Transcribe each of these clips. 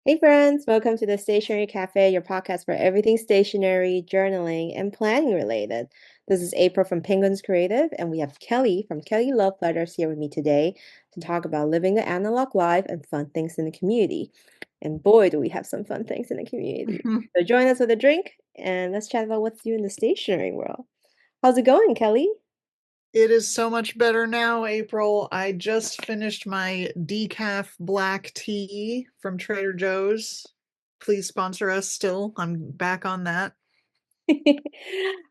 Hey friends, welcome to the Stationery Cafe, your podcast for everything stationery, journaling, and planning related. This is April from Penguins Creative, and we have Kelly from Kelly Love Letters here with me today to talk about living the analog life and fun things in the community. And boy, do we have some fun things in the community. Mhm. So join us with a drink and let's chat about what's new in the stationery world. How's it going, Kelly? It is so much better now, April. I just finished my decaf black tea from Trader Joe's. Please sponsor us still. I'm back on that.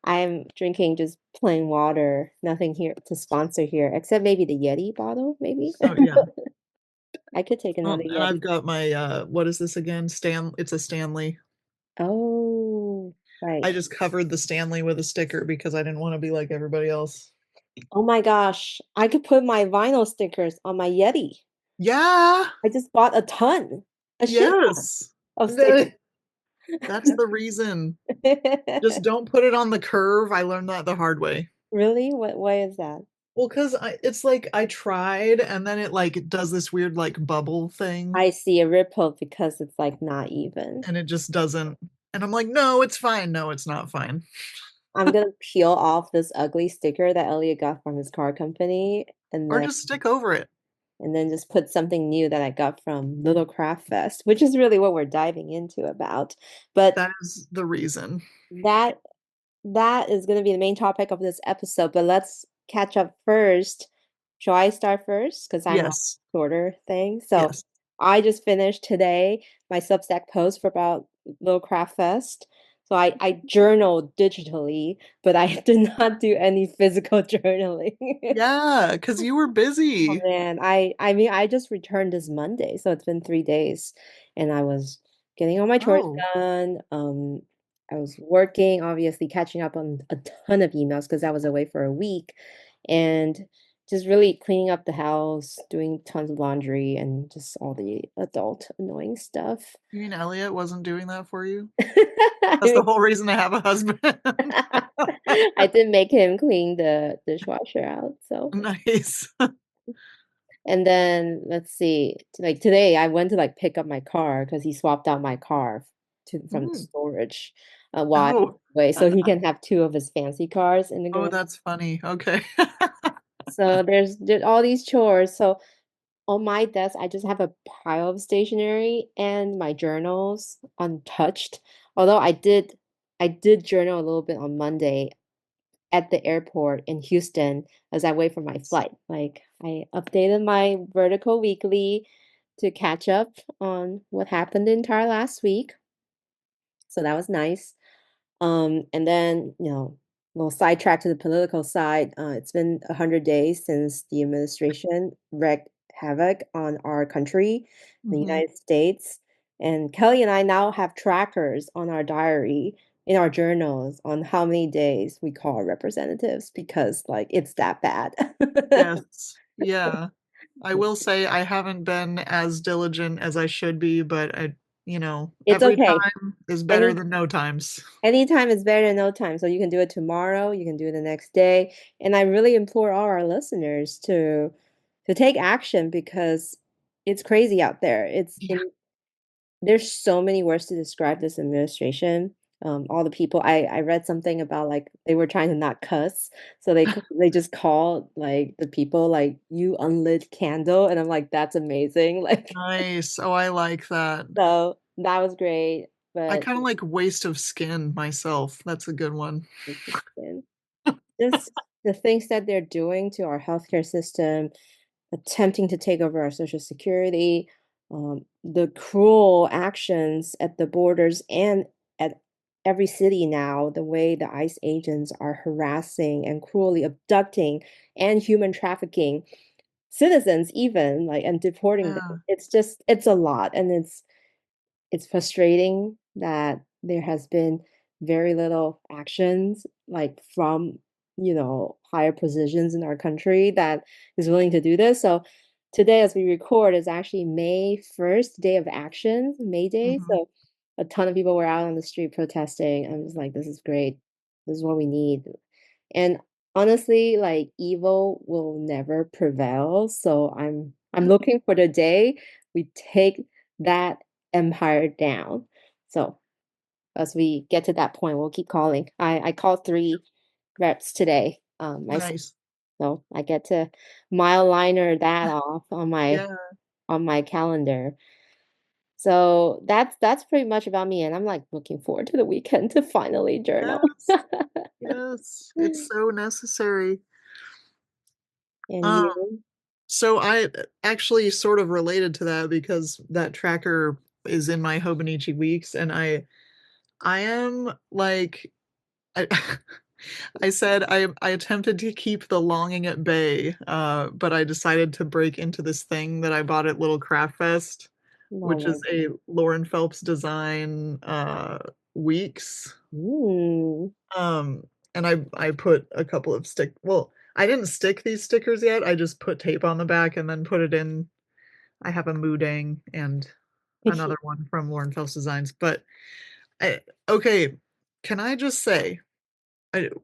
I'm drinking just plain water, nothing here to sponsor here, except maybe the Yeti bottle, maybe. Oh yeah. I could take another And Yeti. I've got my what is this again? It's a Stanley. Oh, right. I just covered the Stanley with a sticker because I didn't want to be like everybody else. Oh my gosh, I could put my vinyl stickers on my Yeti. Yeah. I just bought a shit ton Yes. of stickers. That- That's the reason. Just don't put it on the curve. I learned that the hard way. Really? Why is that? Well, because it's like I tried and then it like does this weird like bubble thing I see a ripple because it's like not even. and it just doesn't. And I'm like, no, it's fine. No, it's not fine. I'm gonna peel off this ugly sticker that Elliot got from his car company and Or then just stick over it. just put something new that I got from Little Craft Fest, which is really what we're diving into about. But That is the reason. that that is going to be the main topic of this episode. But let's catch up first. Shall I start first? Because I'm a Yes. shorter thing. So Yes. I just finished today my Substack post for about Little Craft Fest. So I journaled digitally, but I did not do any physical journaling. Yeah, because you were Oh busy. man, I mean I just returned this Monday, so it's been 3 days, and I was getting all my chores Oh, done. I was working, obviously catching up on a ton of emails because I was away for a week, and just really cleaning up the house, doing tons of laundry, and just all the adult annoying stuff. you mean Elliot wasn't doing that for you? I That's mean, the whole reason to have a husband. I did make him clean the dishwasher out, so. Nice. And then let's see, like today I went to like pick up my car because he swapped out my car from the Mm. storage while I was Oh, away, so he can have two of his fancy cars in the oh, garage. that's funny. Okay. So there's all these chores. So on my desk, I just have a pile of stationery and my journals untouched. Although I did journal a little bit on Monday at the airport in Houston as I wait for my flight. Like I updated my vertical weekly to catch up on what happened the entire last week. So that was nice. And then, a little sidetrack to the political side. It's been 100 days since the administration wreaked havoc on our country, the Hmm. United States. And Kelly and I now have trackers on our diary, in our journals, on how many days we call our representatives because, like, it's that bad. Yes. Yeah. I will say I haven't been as diligent as I should be, but It's every okay. time is better Any than no times. Anytime is better than no time. So you can do it tomorrow, you can do it the next day. And I really implore all our listeners to take action because it's crazy out there. Yeah. There's so many words to describe this administration. All the people I read something about like they were trying to not cuss, so they just called like the people like you unlit candle, and I'm like that's amazing. Like Nice. Oh, I like that. so that was great, I but kind of like waste of skin myself. That's a good one. interesting. Just the things that they're doing to our healthcare system, attempting to take over our social security, the cruel actions at the borders and at every city now, the way the ICE agents are harassing and cruelly abducting and human trafficking citizens even like and deporting them. Yeah. It's a lot and it's frustrating that there has been very little actions like from higher positions in our country that is willing to do this. So today as we record is actually May 1st, day of action, May Day. Hmm. So a ton of people were out on the street protesting. I'm just like, this is great. This is what we need. And honestly, like evil will never prevail. So I'm looking for the day we take that empire down. So as we get to that point, we'll keep calling. I called 3 reps today. Myself. Nice. So I get to mile liner that off Yeah. on my calendar. So that's pretty much about me, and I'm like looking forward to the weekend to finally journal. Yes. Yes. It's so necessary. And Um, you? so I actually sort of related to that because that tracker is in my Hobonichi weeks, and I am like I I said I attempted to keep the longing at bay, but I decided to break into this thing that I bought at Little Craft Fest, Oh which my is a Lauren Phelps design weeks. mm. Um, and I put a couple of I didn't stick these stickers yet. I just put tape on the back and then put it in. I have a Moodang and another one from Lauren Phelps Designs. But I, okay, can I just say,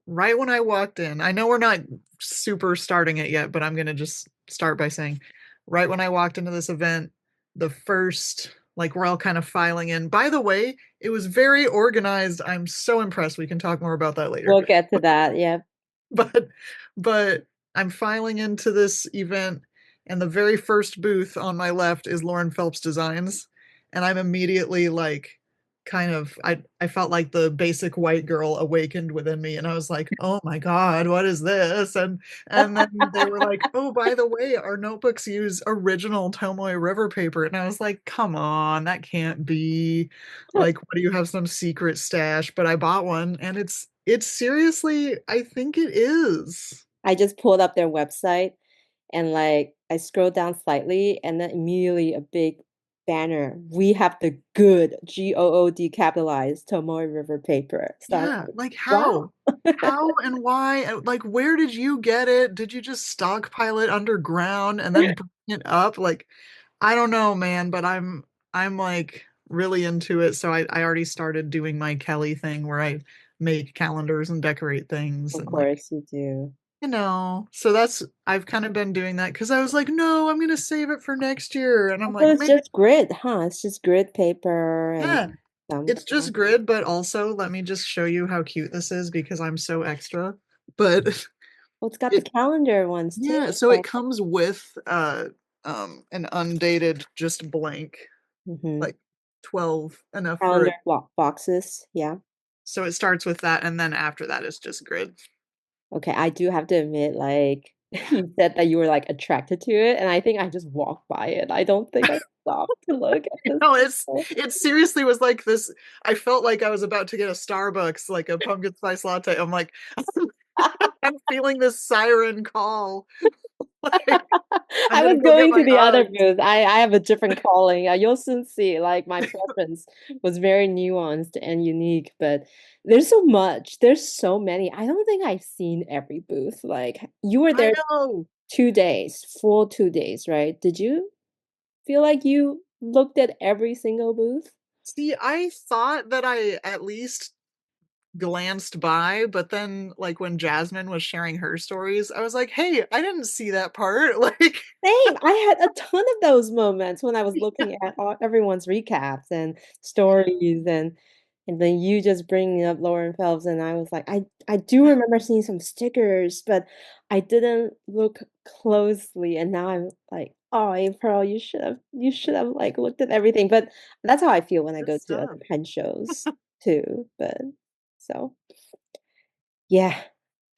right when I walked in, I know we're not super starting it yet, but I'm gonna just start by saying, right when I walked into this event, the first, like, we're all kind of filing in. By the way, it was very organized. I'm so impressed. We can talk more about that later. We'll get to that. Yeah. but but I'm filing into this event, and the very first booth on my left is Lauren Phelps Designs, and I'm immediately like kind of I felt like the basic white girl awakened within me, and I was like, "Oh my God, what is this?" And then they were like, "Oh, by the way, our notebooks use original Tomoe River paper." And I was like, "Come on, that can't be. Like, what do you have some secret stash?" But I bought one, and it's seriously, I think it is. I just pulled up their website and like I scrolled down slightly and then immediately a big banner. We have the good GOOD capitalized Tomoe River paper. So I'm Yeah, like, like wow. how? How and why? Like, where did you get it? Did you just stockpile it underground and then bring it up? Like, I don't know, man, but I'm like really into it. So I already started doing my Kelly thing where I make calendars and decorate things Of and like, course you do. so that's I've kind of been doing that because I was like, no, I'm gonna save it for next year. And I'm So like, it's man, just grid, huh? It's just grid paper and yeah, some it's just grid, but also let me just show you how cute this is because I'm so extra. But well, it's got the it calendar ones too. yeah, so it So comes with an undated just blank, mhm. like 12 enough for Calendar it. boxes. Yeah. So it starts with that and then after that is just grid. Okay, I do have to admit, like, you said that you were, like, attracted to it, and I think I just walked by it. I don't think I stopped to look at this No, picture. it seriously was like this. I felt like I was about to get a Starbucks, like a pumpkin spice latte. I'm like, I'm feeling this siren call. Like, I'm I gonna was go get going to my the other Uggs. booth. I have a different calling. You'll soon see, like, my preference was very nuanced and unique, but there's so much. There's so many. I don't think I've seen every booth. Like, you were I there know. 2 days, full 2 days, right? Did you feel like you looked at every single booth? See, I thought that I at least glanced by, but then, like, when Jasmine was sharing her stories, I was like, "Hey, I didn't see that part." Like, Same. I had a ton of those moments when I was looking at everyone's recaps and stories, and then you just bringing up Lauren Phelps, and I was like, I do remember seeing some stickers, but I didn't look closely, and now I'm like, oh, April, you should have like looked at everything. But that's how I feel when I good go to stuff. other pen shows too. But so yeah.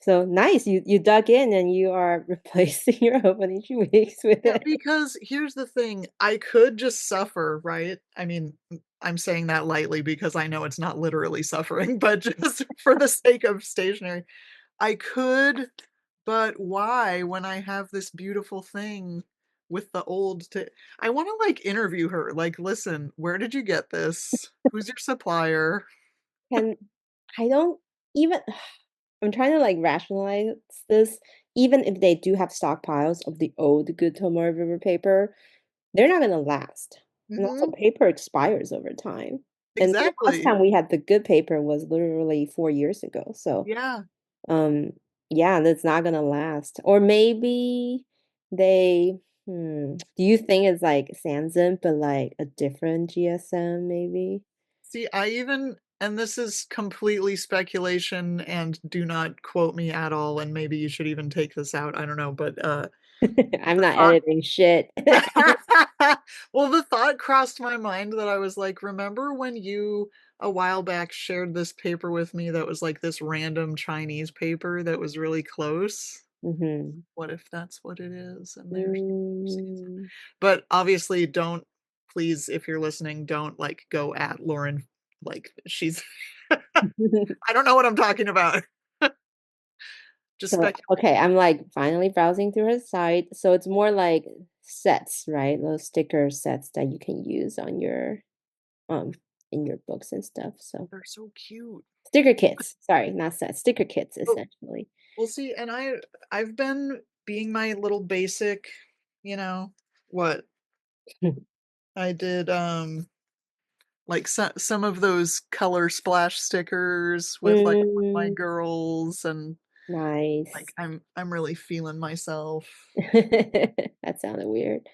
So nice. You dug in and you are replacing your opening 2 weeks with Yeah, it. because here's the thing, I could just suffer, right? I mean, I'm saying that lightly because I know it's not literally suffering, but just for the sake of stationery, I could, but why when I have this beautiful thing with the old t I wanna, like, interview her, like, "Listen, where did you get this? Who's your supplier?" And I don't even I'm trying to like rationalize this. Even if they do have stockpiles of the old good Tomorrow River paper, they're not gonna last. And also Mhm. paper expires over time. And the last Exactly. time we had the good paper was literally 4 years ago. So Yeah. um yeah, that's not gonna last. Or maybe they Do you think it's like Sanzin, but like a different GSM maybe? See, and this is completely speculation and do not quote me at all, and maybe you should even take this out, I don't know, but, I'm the not thought editing shit. well, the thought crossed my mind that I was like, "Remember when you, a while back, shared this paper with me that was, like, this random Chinese paper that was really close? Mhm. What if that's what it is, and there's Season?" Mm. But, obviously, don't please, if you're listening, don't, like, go at Lauren, like, she's I don't know what I'm talking about. Just So, speculate. okay, I'm like finally browsing through her site. So it's more like sets, right? Those sticker sets that you can use on your um in your books and stuff. So They're so cute. sticker kits. Sorry, not sets. Sticker kits Oh, essentially. well, see, and I've been being my little basic, you know, what? I did, like, some of those color splash stickers with, like, all my Mm, girls, and, like, nice. I'm really feeling myself. That sounded weird.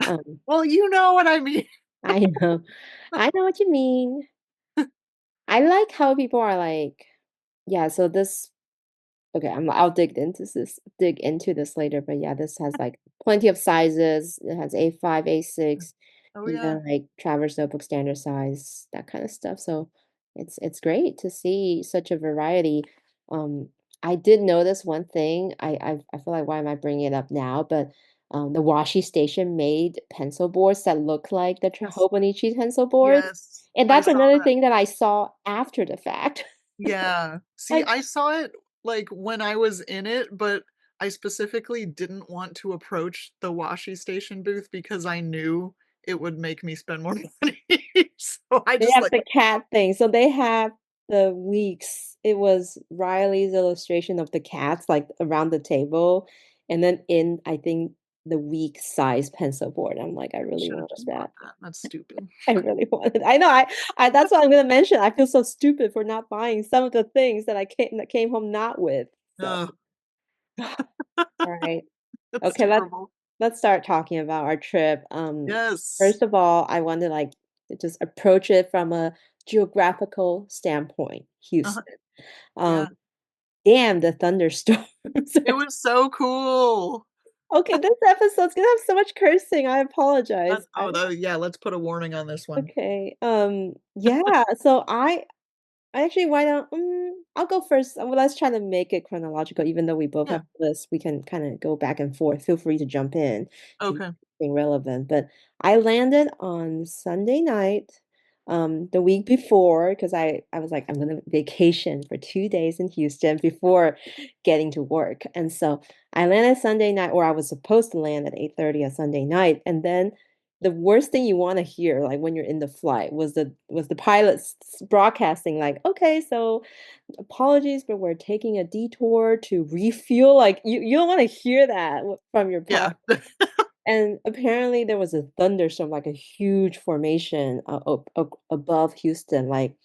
Um, Well, you know what I mean. I know. I know what you mean. I like how people are like, yeah, so this okay, I'll dig into this later, but yeah, this has like plenty of sizes. It has A5, A6, Oh, yeah. even like Traverse notebook standard size, that kind of stuff. So it's great to see such a variety. Um, I did notice one thing. I feel like why am I bringing it up now? But the washi station made pencil boards that look like the Yes. Hobonichi pencil boards, Yes. and I that's saw another that. thing that I saw after the fact. Yeah. See, Like I saw it, like, when I was in it, but I specifically didn't want to approach the washi station booth because I knew it would make me spend more money. So I they just, have like, the cat thing. So they have the weeks. It was Riley's illustration of the cats like around the table, and then in I think the week size pencil board. I'm like, I really should have wanted just bought that. that. That's stupid. I really wanted. I know. I that's what I'm gonna mention. I feel so stupid for not buying some of the things that came home not with. So, Ugh, all right. that's Okay, terrible. let's start talking about our trip. Yes. First of all, I want to like just approach it from a geographical standpoint. Uh-huh. Houston. Um, Yeah. damn the thunderstorms. It was so cool. Okay, this episode's gonna have so much cursing. I apologize. Yeah, let's put a warning on this one. Okay. Yeah. So I actually, why don't I'll go first. Well, let's try to make it chronological, even though we both Yeah. have lists, we can kind of go back and forth. Feel free to jump in if you Okay. think relevant. But I landed on Sunday night, the week before, because I was like, I'm gonna vacation for 2 days in Houston before getting to work. And so I landed Sunday night, or I was supposed to land at 8:30 on Sunday night, and then the worst thing you wanna hear, like, when you're in the flight was the pilots broadcasting, like, "Okay, so apologies, but we're taking a detour to refuel." Like, you don't wanna hear that from your pilot. Yeah. And apparently there was a thunderstorm, like a huge formation above Houston, like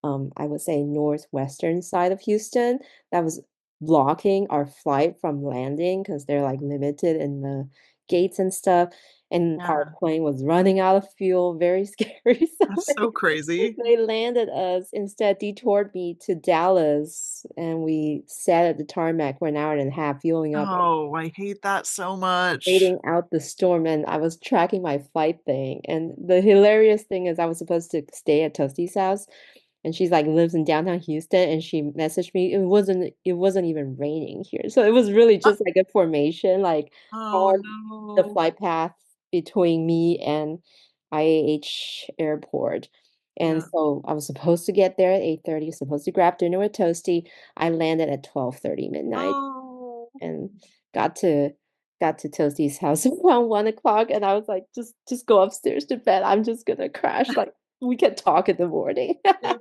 I would say northwestern side of Houston that was blocking our flight from landing because they're like limited in the gates and stuff. And our Yeah. plane was running out of fuel, very scary. So That's so crazy. they landed us, instead detoured me to Dallas, and we sat at the tarmac for an hour and a half, fueling up, Oh, I hate that so much. waiting out the storm, and I was tracking my flight thing. And the hilarious thing is I was supposed to stay at Toastie's house, and she's like lives in downtown Houston, and she messaged me. It wasn't even raining here. So it was really Ah, just like a formation, like oh, on the no. flight path between me and IAH airport. And Yeah. so I was supposed to get there at 8:30, supposed to grab dinner with Toasty. I landed at 12:30 midnight Oh. and got to got to Toastie's house around 1 o'clock, and I was like, just go upstairs to bed. I'm just gonna crash. Like we can talk in the morning. Yeah.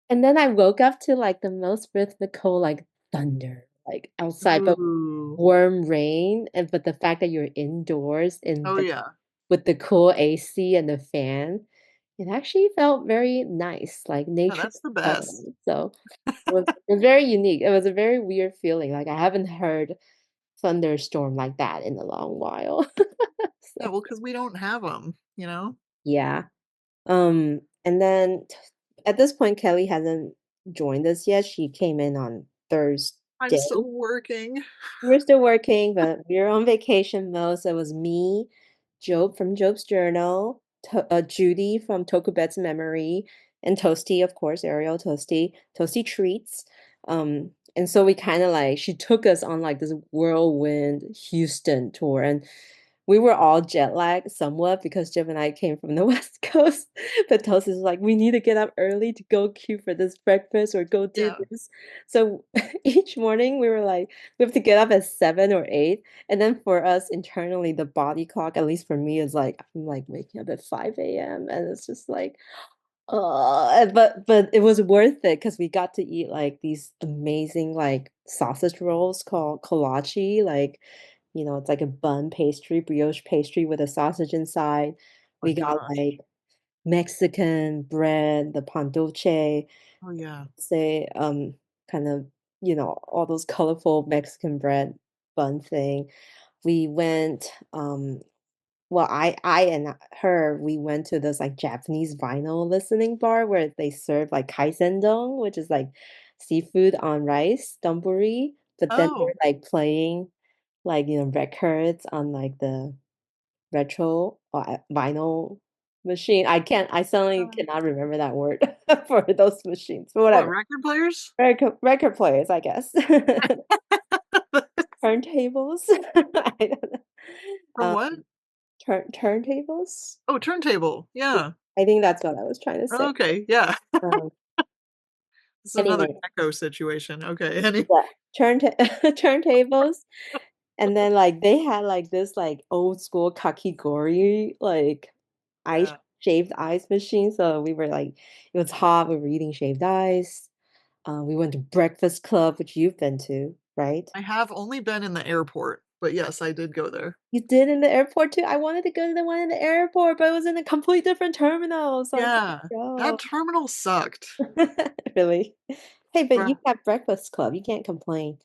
And then I woke up to like the most rhythmical like thunder, like outside, but Ooh. warm rain. And but the fact that you're indoors in Oh, the yeah. with the cool AC and the fan, it actually felt very nice, like Yeah, nature that's the was best. calling. So it was very unique. It was a very weird feeling. Like I haven't heard thunderstorm like that in a long while. Yeah, So, well, because we don't have them, you know? yeah. And then at this point, Kelly hasn't joined us yet. She came in on I'm Thursday. still working. We're still working, but we're on vacation mode. So it was me, Job from Job's Journal, Judy from Tokubet's Memory, and Toasty, of course, Ariel Toasty, Toasty Treats. And so we kind of like she took us on like this whirlwind Houston tour, and we were all jet lagged somewhat because Jim and I came from the West Coast. But Toast is like, we need to get up early to go queue for this breakfast or go do Yeah. this. So each morning we were like, we have to get up at 7 or 8. And then for us internally, the body clock, at least for me, is like I'm like waking up at 5 a.m. And it's just like, but it was worth it because we got to eat like these amazing like sausage rolls called kolache. Like, it's like a bun pastry, brioche pastry with a sausage inside. Oh my We got gosh. like Mexican bread, the pan dulce, Oh, yeah. say kind of, all those colorful Mexican bread bun thing. We went well, I and her, we went to this like Japanese vinyl listening bar where they serve like kaisendon, which is like seafood on rice, donburi, but then they're Oh, like playing like records on like the retro vinyl machine. I suddenly uh, cannot remember that word for those machines, but what, whatever. record players? Record players, I guess. Turntables. I don't know. For what? Turntables. Oh, turntable. Yeah, Yeah. I think that's what I was trying to say. Okay, yeah. Um, It's another anyway, echo situation. Okay, anyway. yeah, turntables, and then like they had like this like old school kakigori like ice Yeah. shaved ice machine. So we were like, it was hot. We were eating shaved ice. We went to Breakfast Club, which you've been to, right? I have only been in the airport, but yes, I did go there. You did in the airport too. I wanted to go to the one in the airport, but it was in a complete different terminal, so I Yeah. couldn't That go. terminal sucked. Really? Hey, but you Bruh. have Breakfast Club. You can't complain.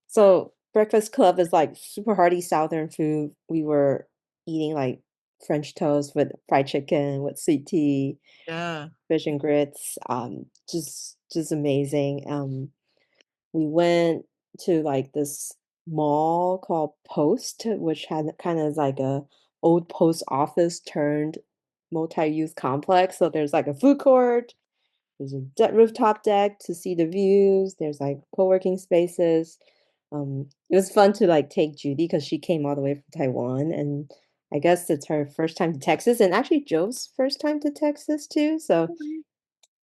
So Breakfast Club is like super hearty Southern food. We were eating like French toast with fried chicken, with sweet tea, Yeah. fish and grits. Just amazing. We went to like this mall called Post, which had kind of like a old post office turned multi-use complex. So there's like a food court, there's a rooftop deck to see the views. There's like co-working spaces. It was fun to like take Judy because she came all the way from Taiwan, and I guess it's her first time to Texas, and actually Joe's first time to Texas too. So Okay.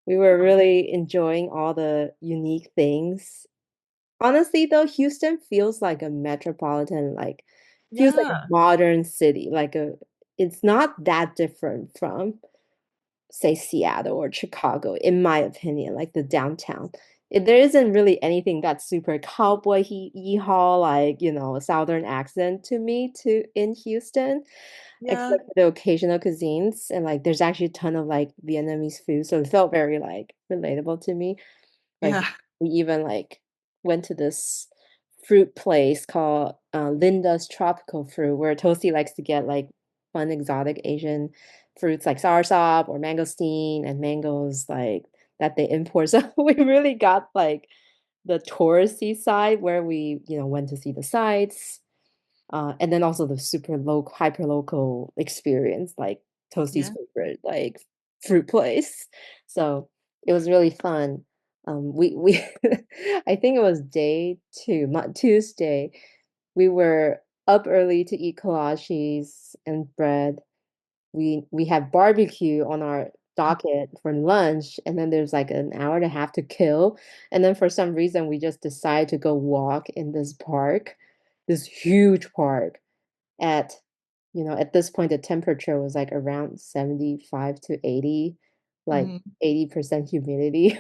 we were Oh, really enjoying all the unique things. Honestly, though, Houston feels like a metropolitan, like feels like a yeah. modern city. It's not that different from say Seattle or Chicago, in my opinion, like the downtown. There isn't really anything that's super cowboy yeehaw, like, a Southern accent to me to in Houston, Yeah. except for the occasional cuisines. And like there's actually a ton of like Vietnamese food. So it felt very like relatable to me. Like Yeah. we even like went to this fruit place called Linda's Tropical Fruit, where Toasty likes to get like fun exotic Asian fruits like soursop or mangosteen and mangoes like that they import. So we really got like the touristy side where we, went to see the sights, and then also the super local, hyper local experience, like Toasty's Yeah. favorite, like fruit place. So it was really fun. We I think it was day two, Tuesday. We were up early to eat kolaches and bread. We have barbecue on our docket for lunch, and then there's like an hour and a half to kill. And then for some reason, we just decided to go walk in this park, this huge park at, at this point, the temperature was like around 75 to 80, like Mhm. 80% humidity.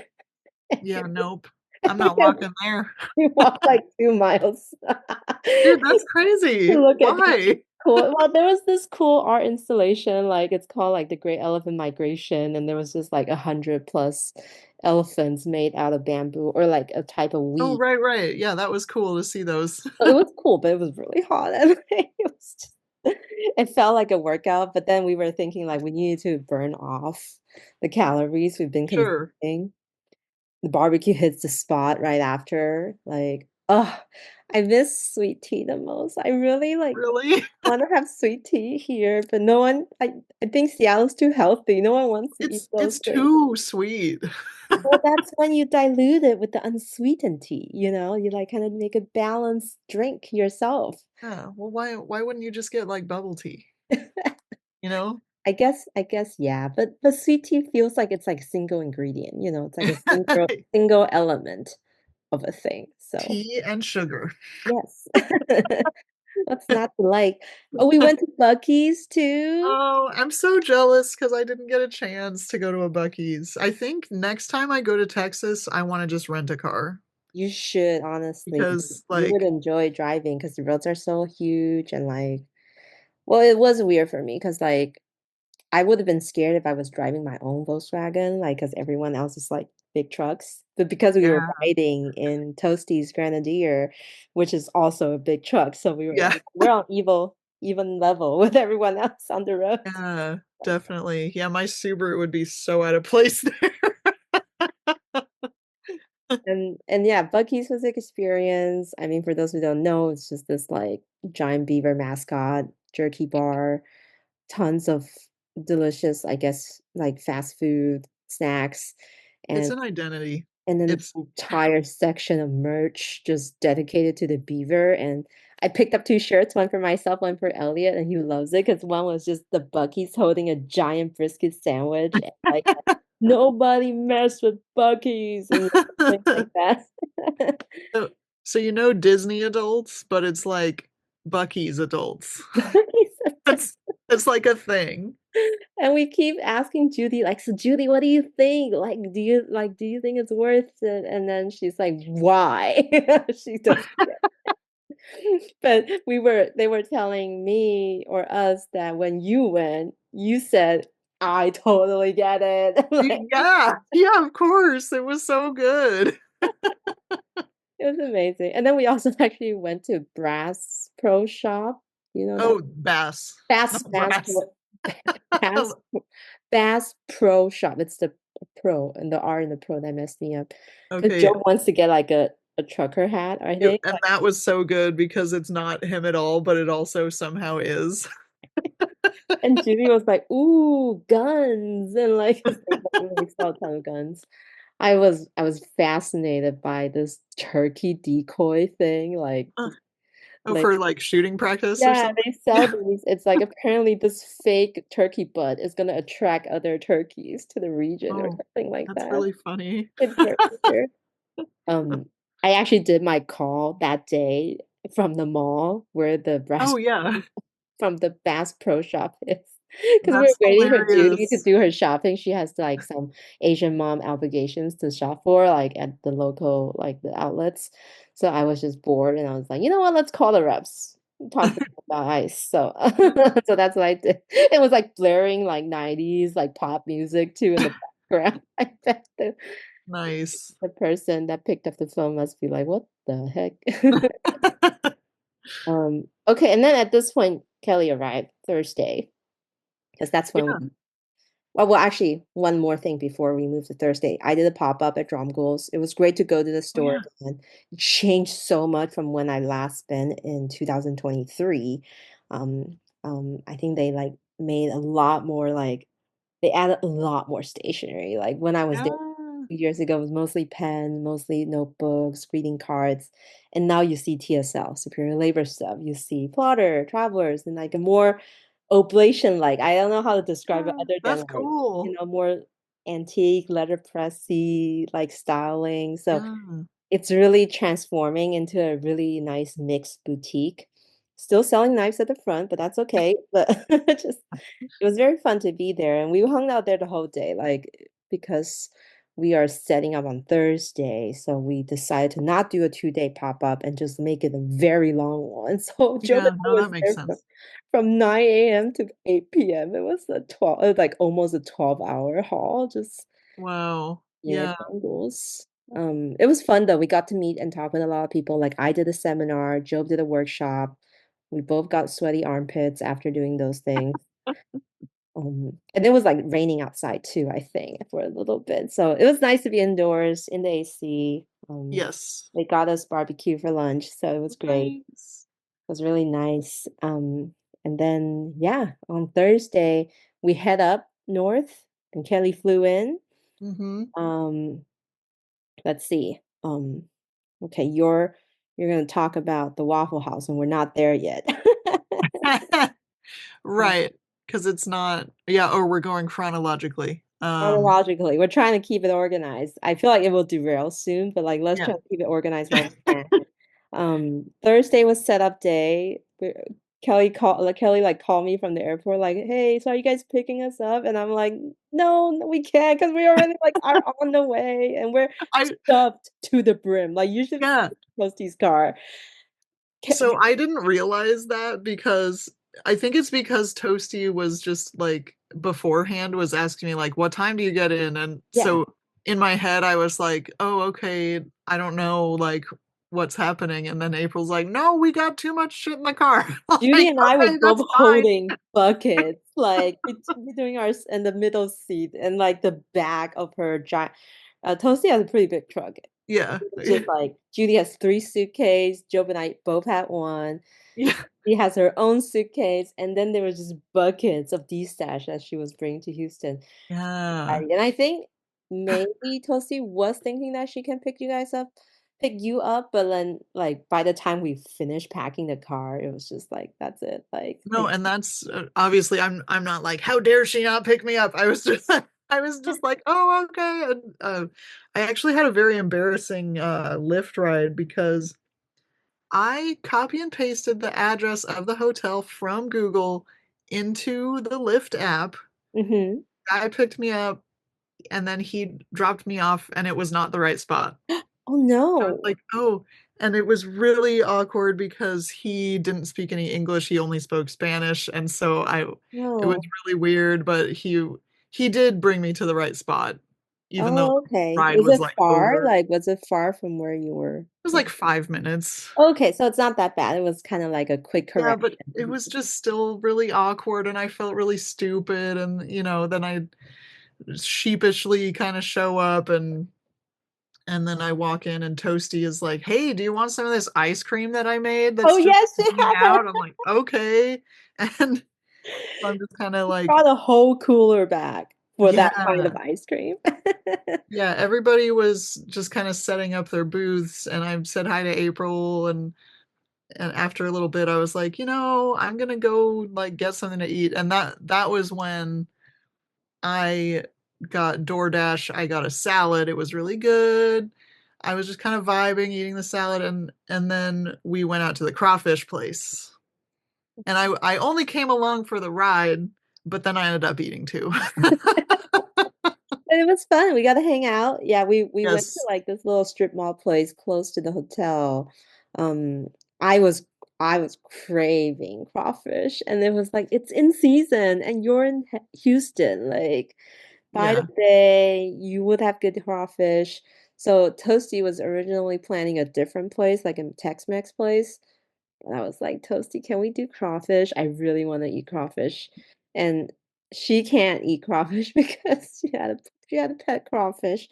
Yeah, nope. I'm We not walking there. we walked like 2 miles Dude, that's to crazy. look at these Why? cool. Well, there was this cool art installation, like it's called like the Great Elephant Migration, and there was just like 100 plus elephants made out of bamboo or like a type of Oh, weed. right, right. Yeah, that was cool to see those. So it was cool, but it was really hot. And it was just, it felt like a workout, but then we were thinking like we needed to burn off the calories we've been Sure. consuming. The barbecue hits the spot right after. Like, oh, I miss sweet tea the most. I really like Really? want to have sweet tea here, but no one, I think Seattle's too healthy. No one wants to eat those It's things. too sweet. Well, that's when you dilute it with the unsweetened tea, you know? You like kind of make a balanced drink yourself. Yeah, well, why wouldn't you just get, like, bubble tea, you know? I guess, yeah, but sweet tea feels like it's like single ingredient, you know, it's like a single element of a thing. So Tea and sugar. yes. What's not to like? Oh, we went to Buc-ee's too? Oh, I'm so jealous because I didn't get a chance to go to a Buc-ee's. I think next time I go to Texas, I wanna just rent a car You should, honestly. because, You would like enjoy driving because the roads are so huge and like well, it was weird for me because like I would have been scared if I was driving my own Volkswagen, like because everyone else is like big trucks. But because we were yeah, riding in Toasty's Grenadier, which is also a big truck, so we were yeah, like, we're on even level with everyone else on the road. yeah, definitely. Yeah, my Subaru would be so out of place there. And yeah, Bucky's was an experience. I mean, for those who don't know, it's just this like giant beaver mascot, jerky bar, tons of delicious, I guess, like fast food, snacks, It's and an identity. and then It's entire section of merch just dedicated to the beaver. And I picked up two shirts, one for myself, one for Elliot, and he loves it because one was just the Bucky's holding a giant brisket sandwich, and like nobody mess with Bucky's and things like that. so so you know Disney adults, but it's like Buc-ee's adults. That's it's like a thing. And we keep asking Judy, like, so Judy, what do you think? Do you think it's worth it? And then she's like, why? She does. But they were telling me or us that when you went, you said, I totally get it. Like, Yeah, yeah, of course, it was so good. it was amazing. And then we also actually went to Brass Pro Shop. You know that Oh, Bass, Bass not Bass Brass. Bass Bass Pro Shop. It's the pro and the R and the pro that messed me up. Because Okay, Joe wants to get like a trucker hat, I it think. and that was so good because it's not him at all, but it also somehow is. And Judy was like, "Ooh, guns!" And like, 'cause they sell a ton of guns. I was fascinated by this turkey decoy thing. Uh, oh, Like for, like, shooting practice or yeah, something? they sell these. It's like apparently this fake turkey butt is gonna attract other turkeys to the region or Oh, something like that's that. really funny. It's very weird. Um, I actually did my call that day from the mall where the Oh, brass yeah. from the Bass Pro Shop is because we're That's waiting for Judy to hilarious. do her shopping. She has like some Asian mom obligations to shop for, like at the local like the outlets. So I was just bored and I was like, you know what, let's call the reps. Talk to them about ice. So so that's what I did. It was like blaring like 90s like pop music too in the background. I bet Nice. the person that picked up the phone must be like, what the heck? Okay, and then at this point, Kelly arrived Thursday because that's when Yeah. we. Well, actually, one more thing before we move to Thursday. I did a pop up at Drum Goals. It was great to go to the Oh, store yeah. again. It changed so much from when I last been in 2023. I think they like made a lot more like they added a lot more stationery. Like when I was there Yeah. 2 years ago, it was mostly pens, mostly notebooks, greeting cards, and now you see TSL, Superior Labor stuff. You see plotter, travelers, and like a more oblation like. I don't know how to describe it Yeah, other than that's like, cool. more antique, letterpressy like styling. So Yeah. it's really transforming into a really nice mixed boutique. Still selling knives at the front, but that's okay. But just it was very fun to be there, and we hung out there the whole day, like because we are setting up on Thursday. So we decided to not do a 2-day pop-up and just make it a very long one. So Joe and Yeah, I no, was that makes there sense. from 9 a.m. to 8 p.m. It was a 12, like almost a 12-hour haul, just Wow. yeah, Yeah. bungles. It was fun though. We got to meet and talk with a lot of people. Like I did a seminar, Job did a workshop. We both got sweaty armpits after doing those things. And it was like raining outside too, I think, for a little bit. So it was nice to be indoors in the AC. Yes. They got us barbecue for lunch, so it was great. It Nice. was really nice. And then yeah, on Thursday we head up north and Kelly flew in. Mm-hmm. Um, let's see. Okay, you're gonna talk about the Waffle House, and we're not there yet. Right. Because it's not, yeah, or we're going chronologically. Chronologically, we're trying to keep it organized. I feel like it will derail soon, but like let's Yeah. try to keep it organized while we can. Thursday was setup day. Kelly like called me from the airport, like, "Hey, so are you guys picking us up?" And I'm like, "No, we can't because we already like are on the way and we're I stuffed to the brim. Like you should yeah. see Posty's car." So I didn't realize that because I think it's because Toasty was just like beforehand was asking me like what time do you get in? And Yeah, so in my head I was like, "Oh, okay, I don't know like what's happening." And then April's like, "No, we got too much shit in the car." I'm Judy like, and I were "Okay, both that's fine." holding buckets, like between our in the middle seat and like the back of her giant. Toasty has a pretty big truck. Yeah. It's just like Judy has 3 suitcases. Job and I both had one. Yeah. She has her own suitcase, and then there was just buckets of D-stash that she was bringing to Houston. Yeah. And I think maybe Toasty was thinking that she can pick you up, but then like by the time we finished packing the car, it was just like that's it. Like No, and that's obviously I'm not like how dare she not pick me up. I was just I was just like, "Oh, okay." And I actually had a very embarrassing Lyft ride because I copy and pasted the address of the hotel from Google into the Lyft app. hmm Guy picked me up and then he dropped me off and it was not the right spot. Oh I was no. like, "Oh," and it was really awkward because he didn't speak any English, he only spoke Spanish, and so I it was No. really weird, but he did bring me to the right spot, even though Oh, the okay. ride Is was, it like, far? over. Like, was it far from where you were? It was, like, 5 minutes. Okay, so it's not that bad. It was kind of like a quick Yeah, but it correction. was just still really awkward, and I felt really stupid, and, then I sheepishly kinda show up and then I walk in and Toasty is like, "Hey, do you want some of this ice cream that I made Oh that's just yes, she hanging had that. out?" I'm like, "Okay." And so I'm just kinda She like, brought a whole cooler back for that kind of yeah. ice cream. Yeah, everybody was just kinda setting up their booths, and I said hi to April, and after a little bit, I was like, I'm gonna go, like, get something to eat," and that was when I got DoorDash, I got a salad, it was really good. I was just kind of vibing, eating the salad, and then we went out to the crawfish place. And I only came along for the ride, but then I ended up eating too. But it was fun. We got to hang out. Yeah, we went to Yes. like this little strip mall place close to the hotel. Um, I was I was craving crawfish, and it was like it's in season, and you're in Houston. Like by the Yeah. bay, you would have good crawfish. So Toasty was originally planning a different place, like a Tex-Mex place. And I was like, Toasty, can we do crawfish? I really want to eat crawfish. And she can't eat crawfish because she had a pet crawfish.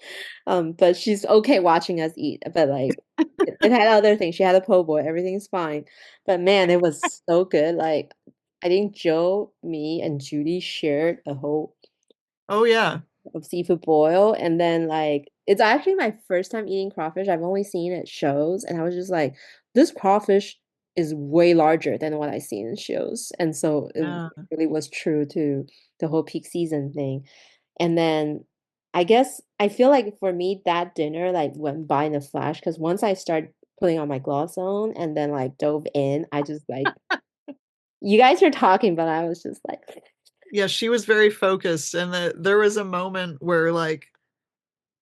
But she's okay watching us eat. But like it had other things. She had a po' boy, everything's fine. But man, it was so good. Like I think Joe, me, and Judy shared a whole Oh, yeah. of seafood boil. And then like it's actually my first time eating crawfish. I've only seen it shows, and I was just like, this crawfish is way larger than what I've seen in shows. And so it Yeah. really was true to the whole peak season thing. And then I guess I feel like for me that dinner like went by in a flash because once I started putting on my gloves on and then like dove in, I just like you guys were talking, but I was just like Yeah, she was very focused, and there was a moment where, like,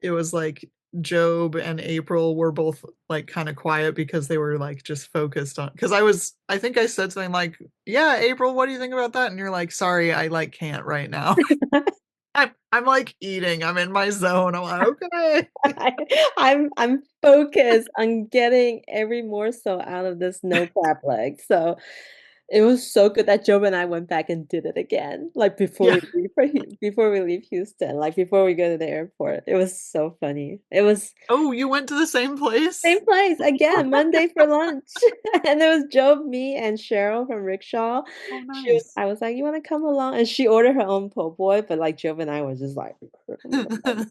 it was like Job and April were both like kind of quiet because they were like just focused on because I think I said something like, "Yeah, April, what do you think about that?" And you're like, "Sorry, I like can't right now." I'm like eating. I'm in my zone. I'm like, "Okay." I'm focused on getting every morsel out of this no crab leg. So it was so good that Job and I went back and did it again, like before Yeah. we leave before we leave Houston, like before we go to the airport. It was so funny. It was Oh, you went to the same place? same place again, Monday for lunch. And there was Job, me, and Cheryl from Rickshaw. Oh, She was nice. I was like, "You wanna come along?" And she ordered her own po' boy, but, like, Job and I was just like,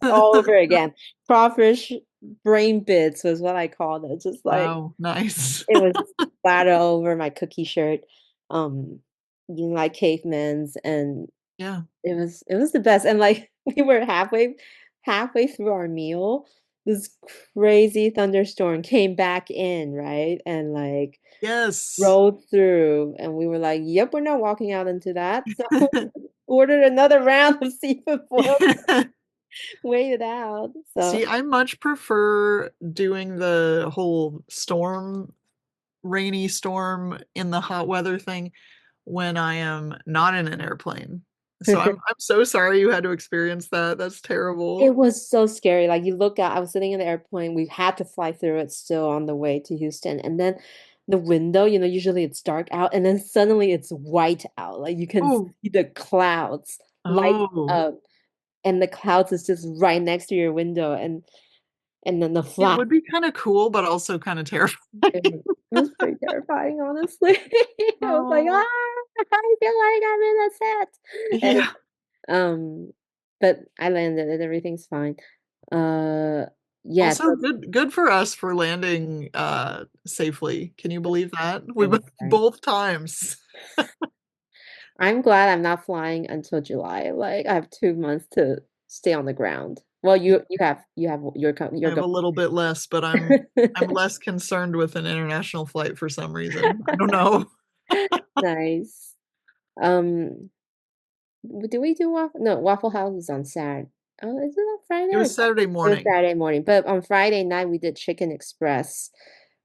all over again. Crawfish brain bits was what I called it, just like Wow, nice. it was splattered all over my cookie shirt, um, like caveman's, and Yeah. it was the best, and, like, we were halfway through our meal, this crazy thunderstorm came back in, right? And, like, Yes. rolled through, and we were like, "Yep, we're not walking out into that." So, ordered another round of seafood boil, Yeah. waited out, so See, I much prefer doing the whole storm rainy storm in the hot weather thing when I am not in an airplane. So I'm so sorry you had to experience that. That's it terrible. was so scary, like, you look out I was sitting in the airplane, we had to fly through it still on the way to Houston, and then the window, usually it's dark out, and then suddenly it's white out, like, you can Oh, see the clouds light oh. up, and the clouds is just right next to your window, and then the It flash. would be kinda cool, but also kinda terrifying. It was pretty terrifying, honestly. I was like, Oh. "Ah, I feel like I'm in a set." And, Yeah. but I landed and everything's fine. Uh, yeah, Also, so good for us for landing, safely. Can you believe that? We I know, both right? both times. I'm glad I'm not flying until July, like, I have 2 months to stay on the ground. Well, Yeah, you have I you're have going. a little bit less, but I'm less concerned with an international flight for some reason. I don't know. Nice. Um, do we do Waffle no, Waffle House is on Saturday. Oh, is it on Friday It or was Saturday it was morning. Saturday morning, but on Friday night, we did Chicken Express,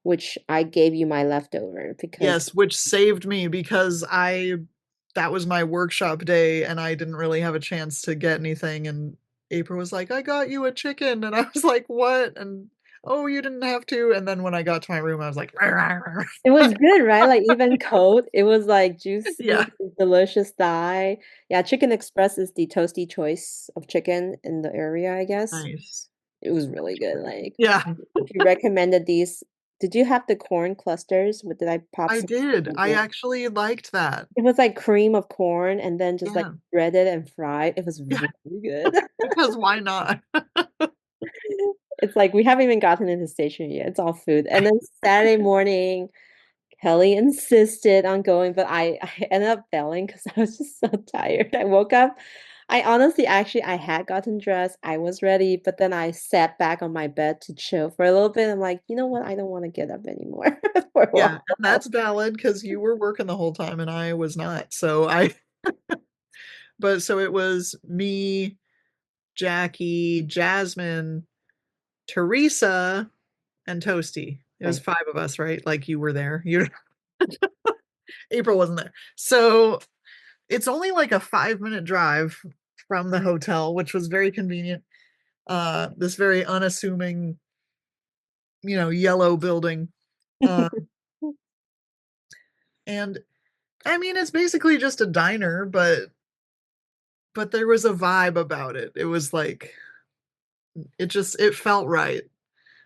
which I gave you my leftover because Yes, which saved me because I that was my workshop day and I didn't really have a chance to get anything and April was like, "I got you a chicken." And I was like, "What?" And, "Oh, you didn't have to." And then when I got to my room, I was like, "Rawr, rawr, it rawr." was good, right? Like, even cold, it was, like, Yeah, juicy, delicious thigh. Yeah, Chicken Express is the toasty choice of chicken in the area, I guess. nice. It was really good, like, Yeah, she recommended these. Did you have the corn clusters? What did I pop I some did. in I there? actually liked that. It was like cream of corn and then just, like, Yeah, breaded and fried. It was yeah, really good. because why not? It's like we haven't even gotten into station yet, it's all food. And then Saturday morning, Kelly insisted on going, but I ended up failing because I was just so tired. I woke up I honestly I had gotten dressed, I was ready, but then I sat back on my bed to chill for a little bit. I'm like, "You know what? I don't wanna get up anymore for a Yeah, while." and that's valid because you were working the whole time and I was not. So I but so it was me, Jackie, Jasmine, Teresa, and Toasty. It was Nice. 5 of us, right? Like, you were there. You April wasn't there. So, it's only like a 5-minute drive from the hotel, which was very convenient. This very unassuming, yellow building. Uh, and, I mean, it's basically just a diner, but there was a vibe about it. It was like it felt right.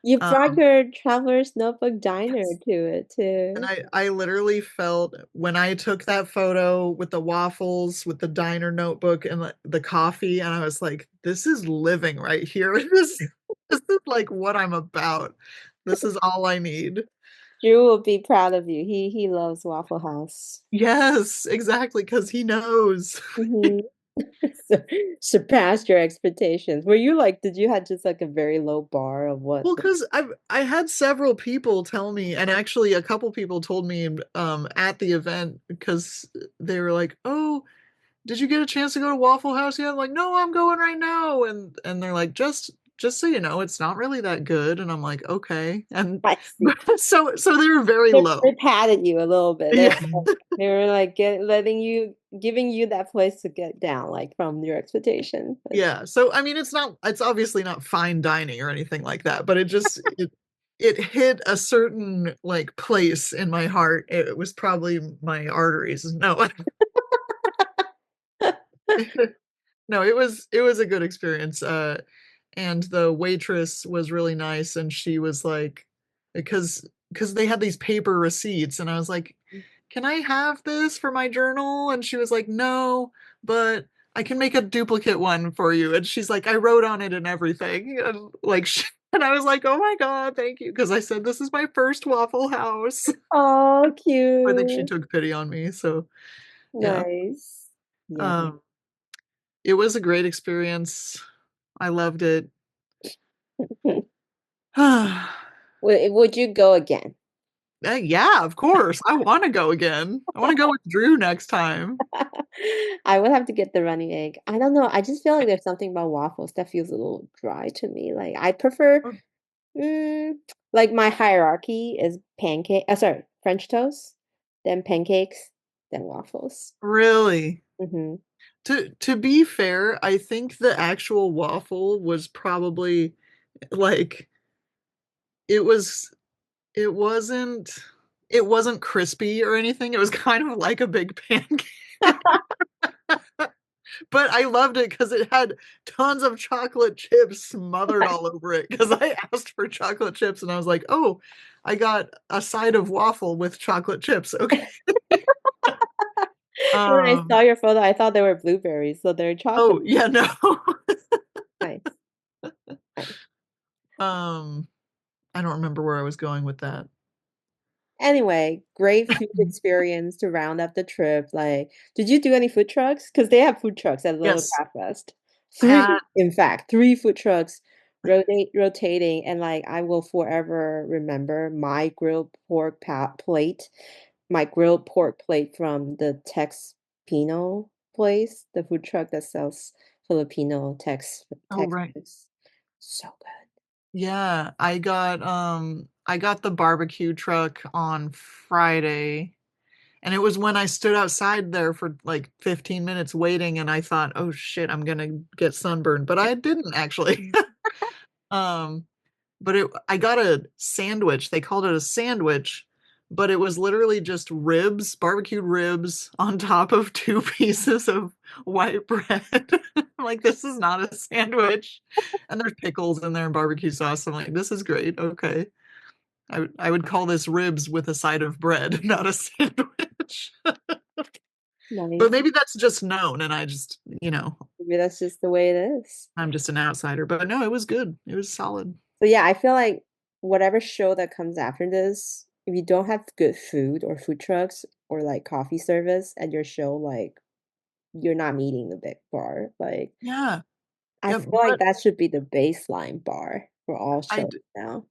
You brought Um your traveler's notebook diner Yes. to it And too. I literally felt when I took that photo with the waffles, with the diner notebook, and the coffee, and I was like, "This is living right here. This is, like, what I'm about. This is all I need." Drew will be proud of you. He loves Waffle House. Yes, exactly, because he knows. Mhm. Sur surpassed your expectations. Were you like did you have just, like, a very low bar of what Well, the because I had several people tell me, and actually a couple people told me, at the event because they were like, "Oh, did you get a chance to go to Waffle House yet?" I'm like, "No, I'm going right now." And they're like, just so you know, it's not really that good. And I'm like, okay. And I see. so they were very They low. patted you a little bit. Yeah. They were like letting you, giving you that place to get down, like from your expectation. But Yeah. So I mean, it's obviously not fine dining or anything like that, but it hit a certain like place in my heart. It was probably my arteries. No. No, it was a good experience. And the waitress was really nice, and she was like, because they had these paper receipts, and I was like, "Can I have this for my journal?" And she was like, "No, but I can make a duplicate one for you." And she's like, "I wrote on it and everything." And like, and I was like, "Oh my God, thank you," because I said this is my first Waffle House. oh, I think she cute. took pity on me. So yeah, Nice. Yeah. um, it was a great experience. I loved it. Would you go again? Yeah, of course. I wanna go again. I wanna go with Drew next time. I would have to get the runny egg. I don't know. I just feel like there's something about waffles that feels a little dry to me. Like I prefer, Oh, mm, like my hierarchy is pancake. Sorry, French toast, then pancakes, then waffles. really? Hmm. To be fair, I think the actual waffle was probably, like it was it wasn't it wasn't crispy or anything, it was kind of like a big pancake, but I loved it because it had tons of chocolate chips smothered all over it. Because I asked for chocolate chips, and I was like, "Oh, I got a side of waffle with chocolate chips, okay." When I Um saw your photo, I thought they were blueberries, so they're oh, chocolate. yeah, no. Nice, nice. Um, I don't remember where I was going with that. Anyway, great food experience to round up the trip. Like, did you do any food trucks? Because they have food trucks at Little Yes, Craft Fest. had Three, in fact, three food trucks rotating, and like I will forever remember my grilled pork plate, my grilled pork plate from the Tex Pino place, the food truck that sells Filipino oh, right. Tex. So good. Yeah, I got the barbecue truck on Friday, and it was when I stood outside there for, like, 15 minutes waiting, and I thought, "Oh, shit, I'm gonna get sunburned," but I didn't actually. Um, but I got a sandwich, they called it a sandwich, but it was literally just ribs, barbecued ribs on top of 2 pieces of white bread. I'm like, "This is not a sandwich." And there's pickles in there and barbecue sauce. I'm like, "This is great, okay." I would call this ribs with a side of bread, not a sandwich. But Nice. maybe that's just known and I just, Maybe that's just the way it is. I'm just an outsider, but no, it was good. It was solid. So yeah, I feel like whatever show that comes after this, if you don't have good food or food trucks or like coffee service at your show, like you're not meeting the big bar. Like Yeah. I Yep, feel like but that should be the baseline bar for all I shows now.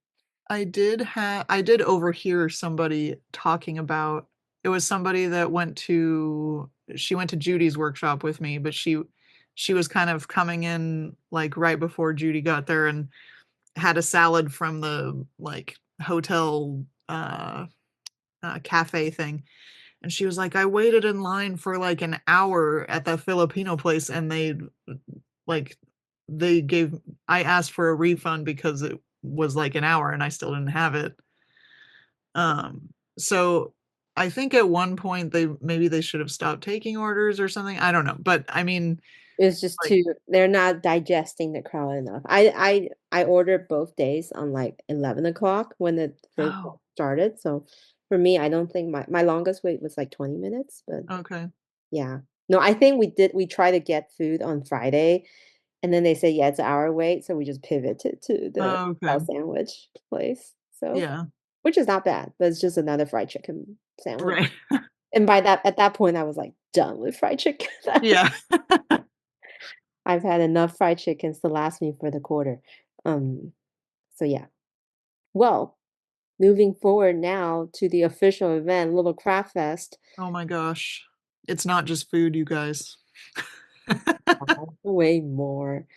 I did overhear somebody talking about it was somebody that she went to Judy's workshop with me, but she was kind of coming in, like, right before Judy got there and had a salad from the, like, hotel, cafe thing, and she was like, "I waited in line for, like, an hour at the Filipino place, and like, they gave I asked for a refund because it was, like, an hour and I still didn't have it." So I think at one point maybe they should have stopped taking orders or something. I don't know. But I mean, It's just like, too they're not digesting the crowd enough. I ordered both days on like 11 o'clock when the first oh, started. So for me, I don't think my longest wait was like 20 minutes, but okay. yeah. No, I think we tried to get food on Friday, and then they said, "Yeah, it's an hour wait," so we just pivoted to the Oh, okay. style sandwich place, so Yeah. which is not bad, but it's just another fried chicken sandwich, Right. and at that point, I was, like, done with fried chicken. Yeah. I've had enough fried chickens to last me for the quarter, um, so yeah. Well, moving forward now to the official event, Little Craft Fest. Oh my gosh. It's not just food, you guys. Way more.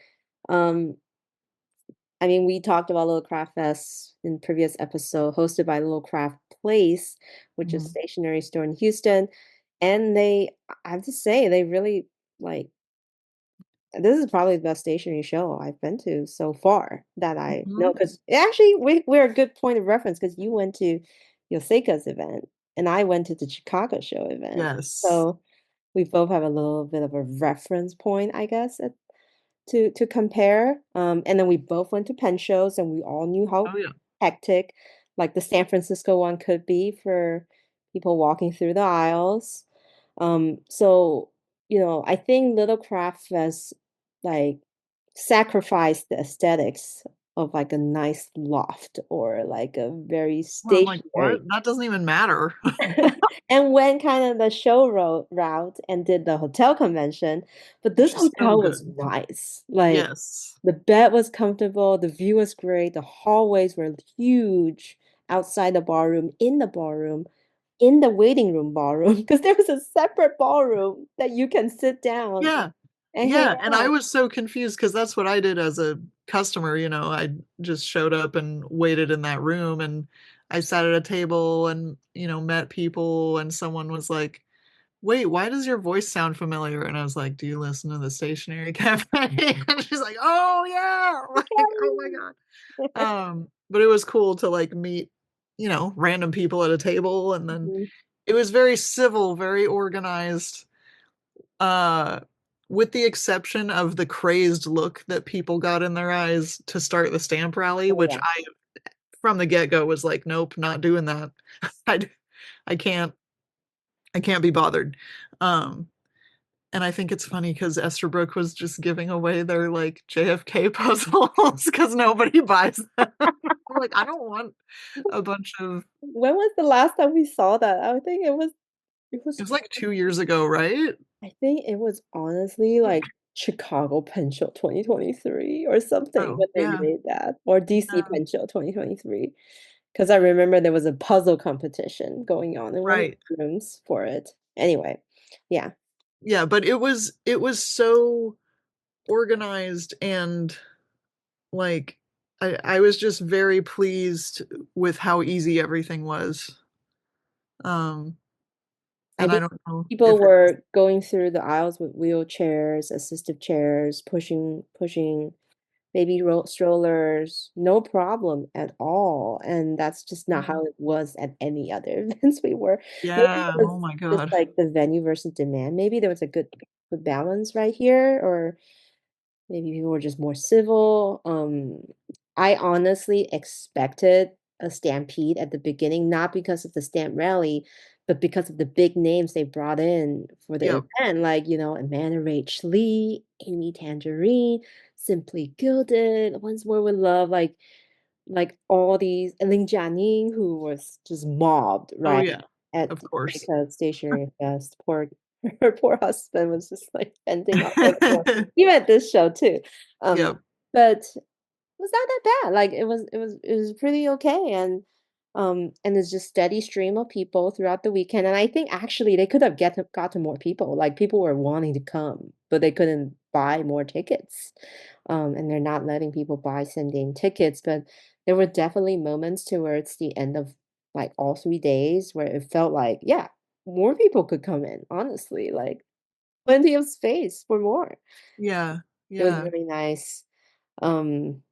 Um, I mean, we talked about Little Craft Fest in previous episode, hosted by Little Craft Place, which is a Mhm. stationery store in Houston. And I have to say, they really like this is probably the best stationery show I've been to so far that I know. Mhm. Because actually, we're a good point of reference because you went to Yoseika's event and I went to the Chicago show event. Yes. So we both have a little bit of a reference point, I guess, to compare. And then we both went to pen shows, and we all knew how Oh yeah. hectic, like the San Francisco one could be for people walking through the aisles. So I think Little Craft Fest like sacrificed the aesthetics of like a nice loft or like a very Well, I'm like, stationary what? That doesn't even matter. and went kind of the show route and did the hotel convention. But this Which is so hotel was good. nice. Like Yes. the bed was comfortable, the view was great, the hallways were huge outside the ballroom, in the waiting room ballroom, because there was a separate ballroom that you can sit down Yeah. and hang Yeah, and I out. was so confused because that's what I did as a customer, I just showed up and waited in that room, and I sat at a table and, met people, and someone was like, "Wait, why does your voice sound familiar?" And I was like, "Do you listen to the Stationery Cafe?" And she's like, "Oh, yeah." Like, "Oh my God." But it was cool to, like, meet, random people at a table, and then Mhm. it was very civil, very organized. Uh, with the exception of the crazed look that people got in their eyes to start the stamp rally, Oh which yeah. I, from the get-go, was like, "Nope, not doing that." I I can't I can't be bothered. Um, and I think it's funny because Esterbrook was just giving away their, like, JFK puzzles because nobody buys them. I'm like, "I don't want a bunch of." When was the last time we saw that? I think it was It was, like, 2 years ago, right? I think it was honestly like Chicago Pen Show 2023 or something Oh, when they yeah. made that, or DC Yeah. Pen Show 2023. Because I remember there was a puzzle competition going on in one of Right. the rooms for it. Anyway, yeah. Yeah, but it was so organized, and, like, I was just very pleased with how easy everything was. Um, I and I think don't know people if it. were going through the aisles with wheelchairs, assistive chairs, pushing baby strollers, no problem at all. And that's just not Yeah. how it was at any other events we were. Maybe it Yeah, was oh my just god. like the venue versus demand. Maybe there was a good balance right here, or maybe people were just more civil. I honestly expected a stampede at the beginning, not because of the stamp rally, but because of the big names they brought in for the Yep. event, like, Amanda Rach Lee, Amy Tangerine, Simply Gilded, Once More with Love, like all these, and then Janine, who was just mobbed, Oh, right, yeah. at Of course. Jamaica Stationery Fest. Her poor husband was just like bending all over the floor. Even at this show too. Yep. But it was not that bad. Like it was pretty okay, and it's just steady stream of people throughout the weekend. And I think actually they could have got to more people. Like people were wanting to come, but they couldn't buy more tickets. And they're not letting people buy same-day tickets. But there were definitely moments towards the end of like all 3 days where it felt like, yeah, more people could come in, honestly. Like plenty of space for more. Yeah. It was Yeah. really nice. Um,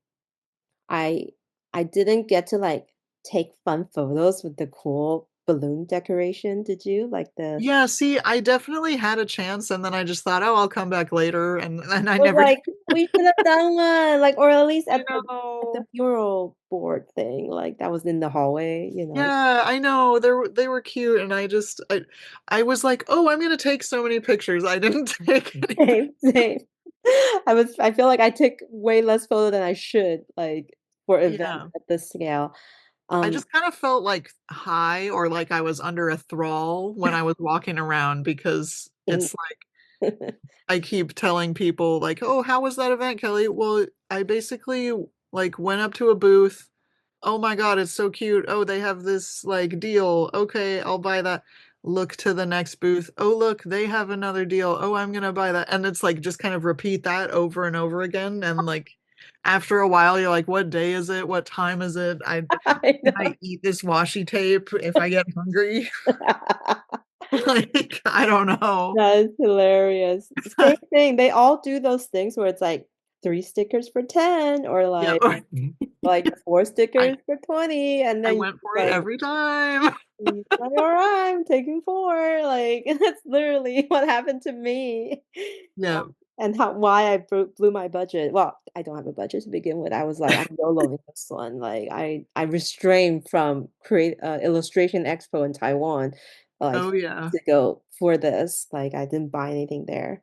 I I didn't get to like take fun photos with the cool balloon decoration. Did you? Like the Yeah, see, I definitely had a chance, and then I just thought, "Oh, I'll come back later," and I was never did. like, we should have done one, like, or at least I at the know. mural board thing, like that was in the hallway. Yeah, I know, they were cute, and I was like, "Oh, I'm gonna take so many pictures." I didn't take any pic. Same, same. I feel like I took way less photo than I should, like for events Yeah. at this scale. I Um, just kinda felt, like, high, or like I was under a thrall when I was walking around, because in it's like I keep telling people, like, "Oh, how was that event, Kelly?" Well, I basically, like, went up to a booth. "Oh my god, it's so cute. Oh, they have this, like, deal. Okay, I'll buy that." Look to the next booth. "Oh, look, they have another deal. Oh, I'm gonna buy that." And it's like, just kind of repeat that over and over again, and, like, after a while, you're like, what day is it? What time is it? I Can know. I eat this washi tape if I get hungry? Like, I don't know. That's hilarious. Same thing. They all do those things where it's like 3 stickers for 10 or Yeah. like 4 stickers I for 20 and I then went for it like every time. you're like, all right, I'm taking 4. Like that's literally what happened to me. Yeah. And how why I blew my budget. Well, I don't have a budget to begin with. I was like, I'm YOLOing this one. Like I restrained from create illustration expo in Taiwan like Oh, yeah. to go for this. Like I didn't buy anything there.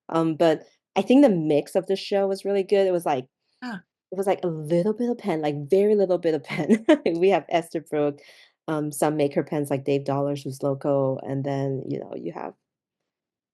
But I think the mix of the show was really good. Yeah. It was like a little bit of pen, like very little bit of pen. We have Esterbrook, some maker pens like Dave Dollars, who's local, and then you have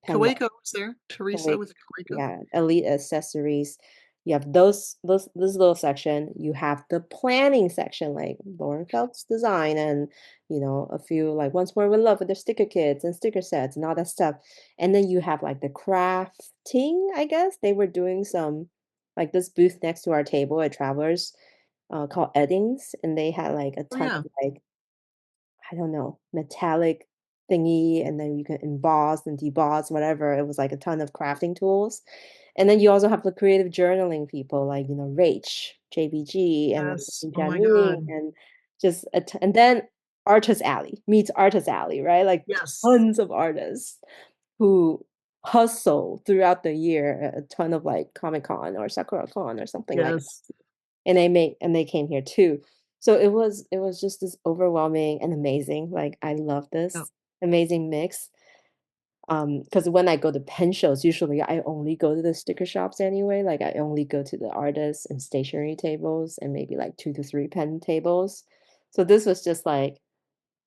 pen Kawako was there. Teresa like, with Kawako. yeah, elite accessories. You have those this little section. You have the planning section, like Lauren Phelps Design, and a few like Once More with Love with their sticker kits and sticker sets and all that stuff. And then you have like the crafting. I guess they were doing some like this booth next to our table at Travelers, called Eddings, and they had like a Oh, ton yeah. of like I don't know, metallic thingy, and then you can emboss and deboss, whatever. It was like a ton of crafting tools. And then you also have the creative journaling people like, Rach, JBG, and like Yes. Oh my Janine, God. and and then Artist Alley meets Artist Alley, right? Like Yes. tons of artists who hustle throughout the year, a ton of like Comic Con or Sakura Con or something like Yes. and they came here too. So it was just this overwhelming and amazing. Like I love Yeah. this amazing mix. Because when I go to pen shows, usually I only go to the sticker shops anyway. Like I only go to the artists and stationery tables and maybe like 2 to 3 pen tables. So this was just like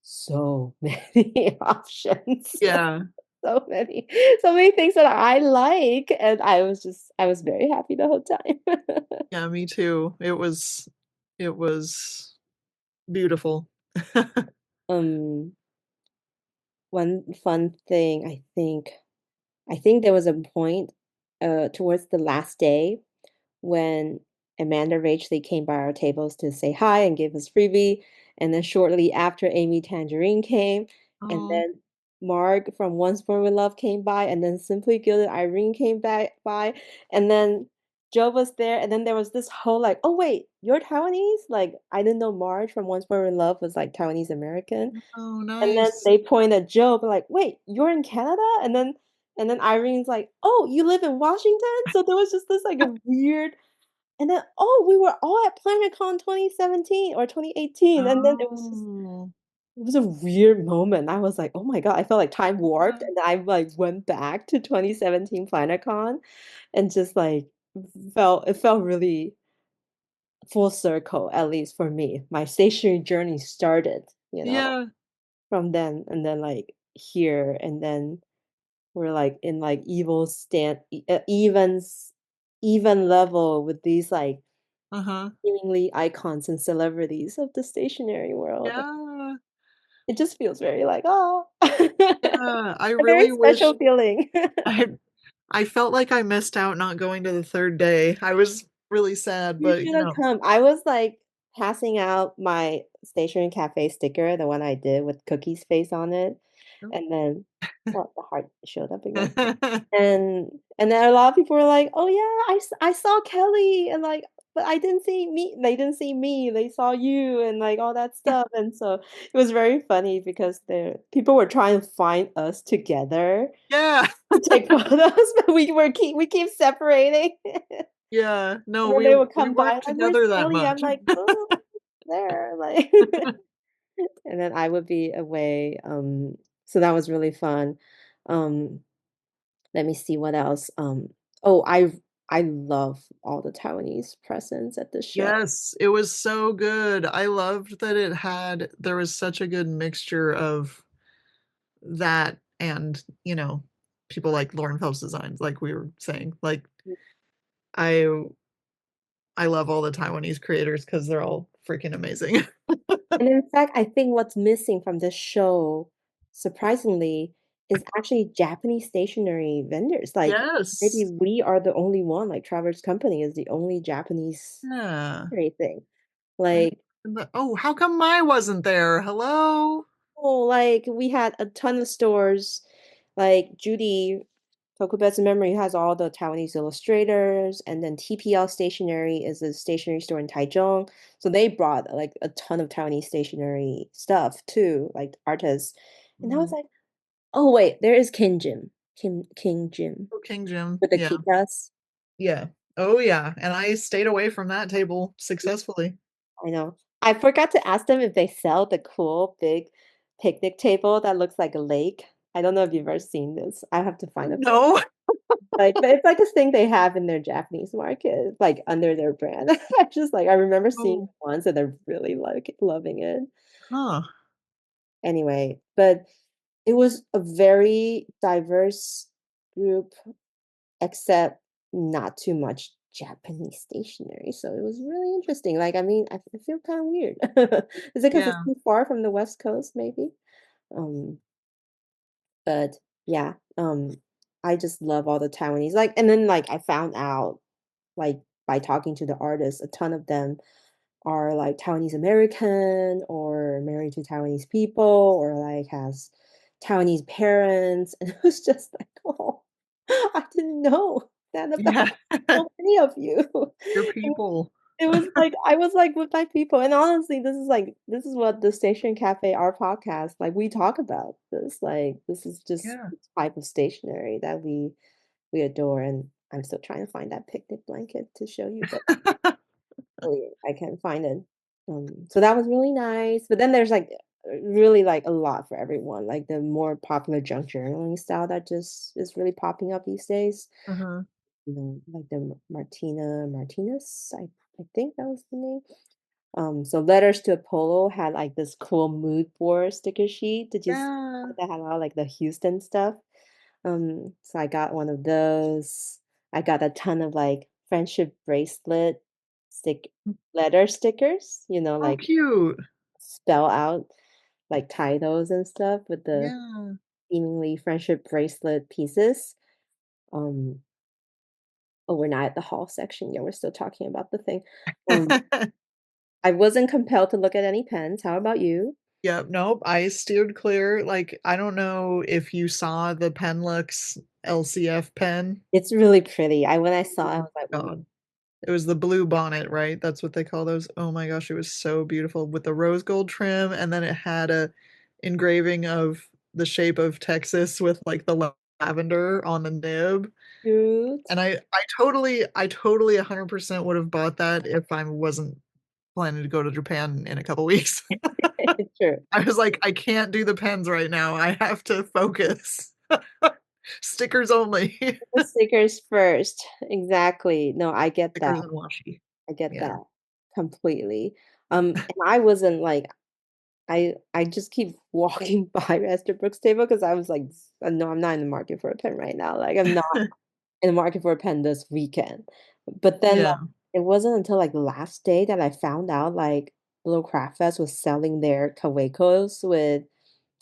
so many options. Yeah. So many, so many things that I like. And I was very happy the whole time. Yeah, me too. It was beautiful. Um, One fun thing, I think there was a point towards the last day when Amanda Rach they came by our tables to say hi and give us freebie, and then shortly after Amy Tangerine came, and Oh, then Marg from Once More with Love came by, and then Simply Gilded Irene came back by, and then Joe was there, and then there was this whole like, oh wait, you're Taiwanese? Like I didn't know Marge from Once More with Love was like Taiwanese American. oh, And then nice. they point at Joe, but like, wait, you're in Canada? And then Irene's like, oh, you live in Washington? So there was just this like a weird and then oh, we were all at PlanetCon 2017 or 2018. And then Oh, it was a weird moment. I was like, oh my God, I felt like time warped. yeah. And I like went back to 2017 PlanetCon and just like it felt really full circle, at least for me. My stationary journey started, Yeah. from then and then like here and then we're like in like even level with these like Uh-huh. seemingly icons and celebrities of the stationery world. Yeah. It just feels very like oh Yeah. I a very really special wish feeling. I I felt like I missed out not going to the third day. I was really sad, You but should have come. I was like passing out my Stationery Cafe sticker, the one I did with Cookie's face on it, and then oh, the heart showed up again. And then a lot of people were like, "Oh yeah, I saw Kelly," and like, but I didn't see me. They didn't see me. They saw you and like all that stuff. And so it was very funny because people were trying to find us together Yeah. to take photos, but we keep separating. Yeah. No, And then we they would we come by weren't like, "Where's together that Kelly?" I'm much. like, "Oh, there." Like, and then I would be away. So that was really fun. Um, Let me see what else. Oh, I love all the Taiwanese presents at the show. Yes, it was so good. I loved that there was such a good mixture of that and, people like Lauren Phelps Designs, like we were saying. Like I I love all the Taiwanese creators because they're all freaking amazing. And in fact, I think what's missing from this show, surprisingly, is actually Japanese stationery vendors. Like maybe Yes. we are the only one, like Traverse Company is the only Japanese Yeah. stationery thing. I Like, oh, how come I wasn't there? Hello? oh, like we had a ton of stores. Like Judy, Tokubetsu Memory has all the Taiwanese illustrators, and then TPL Stationery is a stationery store in Taichung. So they brought like a ton of Taiwanese stationery stuff too, like artists. And I was Mhm. like, oh wait, there is King Jim. King Jim Oh, King Jim. with the Yeah. Kikas. Yeah. Oh, yeah. And I stayed away from that table successfully. I know. I forgot to ask them if they sell the cool big picnic table that looks like a lake. I don't know if you've ever seen this. I have to find a pic. No. Like, but it's like a thing they have in their Japanese market, like under their brand. I just like I remember seeing it Oh, once and they're really like loving it. huh. Anyway, but it was a very diverse group, except not too much Japanese stationery. So it was really interesting. Like, I mean, I feel kind of weird. Is it because Yeah. it's too far from the West Coast, maybe? Um, but yeah, I just love all the Taiwanese. Like, and then like I found out like by talking to the artists, a ton of them are like Taiwanese American or married to Taiwanese people or like has Taiwanese parents. And it was just like, oh, I didn't know that about Yeah. so many of you. Your And people. it was like I was like with my people. And honestly, this is what the Station Cafe, our podcast, like we talk about this. Like this is just Yeah. the type of stationery that we adore. And I'm still trying to find that picnic blanket to show you, but really, I can't find it. So that was really nice. But then there's like really like a lot for everyone, like the more popular junk journaling style that just is really popping up these days. Uh-huh. You know, like the Martina Martinez, I think that was the name. So Letters to Apollo had like this cool mood board sticker sheet. Did you see Yeah. that? That had all like the Houston stuff? So I got one of those. I got a ton of like friendship bracelet letter stickers, you know, Oh, like cute. spell out like titles and stuff with the Yeah. seemingly friendship bracelet pieces. Um, oh, we're not at the haul section yet. We're still talking about the thing. Um, I wasn't compelled to look at any pens. How about you? Yep, nope, I steered clear. Like, I don't know if you saw the Penlux LCF pen. It's really pretty. I when I saw it, I Oh was like, my god. It was the blue bonnet, right? That's what they call those. Oh my gosh, it was so beautiful with the rose gold trim, and then it had a engraving of the shape of Texas with like the lavender on the nib. cute. And I totally 100% would have bought that if I wasn't planning to go to Japan in a couple weeks. True. I was like, I can't do the pens right now. I have to focus. Stickers only. The stickers first. Exactly. No, I get that. Stickers and washi. I get Yeah. that completely. And I wasn't like I just keep walking by Esther Brooks' table because I was like, No, I'm not in the market for a pen right now. Like I'm not in the market for a pen this weekend." But then, like, Yeah. it wasn't until, like, last day that I found out, like, Little Craft Fest was selling their Kawecos with,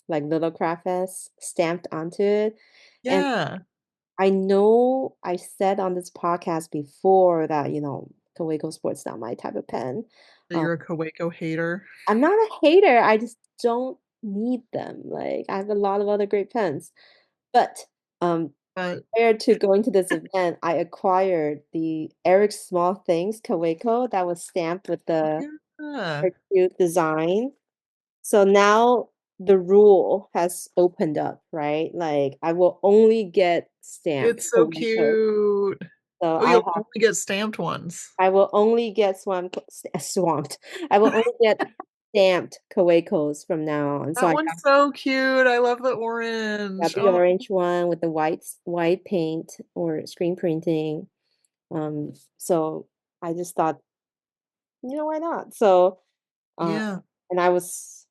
like, Little Craft Fest stamped onto it, and Yeah. I know I said on this podcast before that, Kaweco Sport's not my type of pen. So Um, you're a Kaweco hater. I'm not a hater, I just don't need them, like, I have a lot of other great pens. But, um, But prior to going to this event, I acquired the Eric Small Things Kaweco that was stamped with the yeah. super cute design. So now the rule has opened up, right? Like I will only get stamped It's so Kaweco. cute. So Oh, you'll only get stamped ones. I will only get swamped. I will only get stamped Kawecos from now on. So That I one's so cute. I love the got orange. the Oh, orange one with the white paint or screen printing. So I just thought, why not? So, uh, yeah. and I was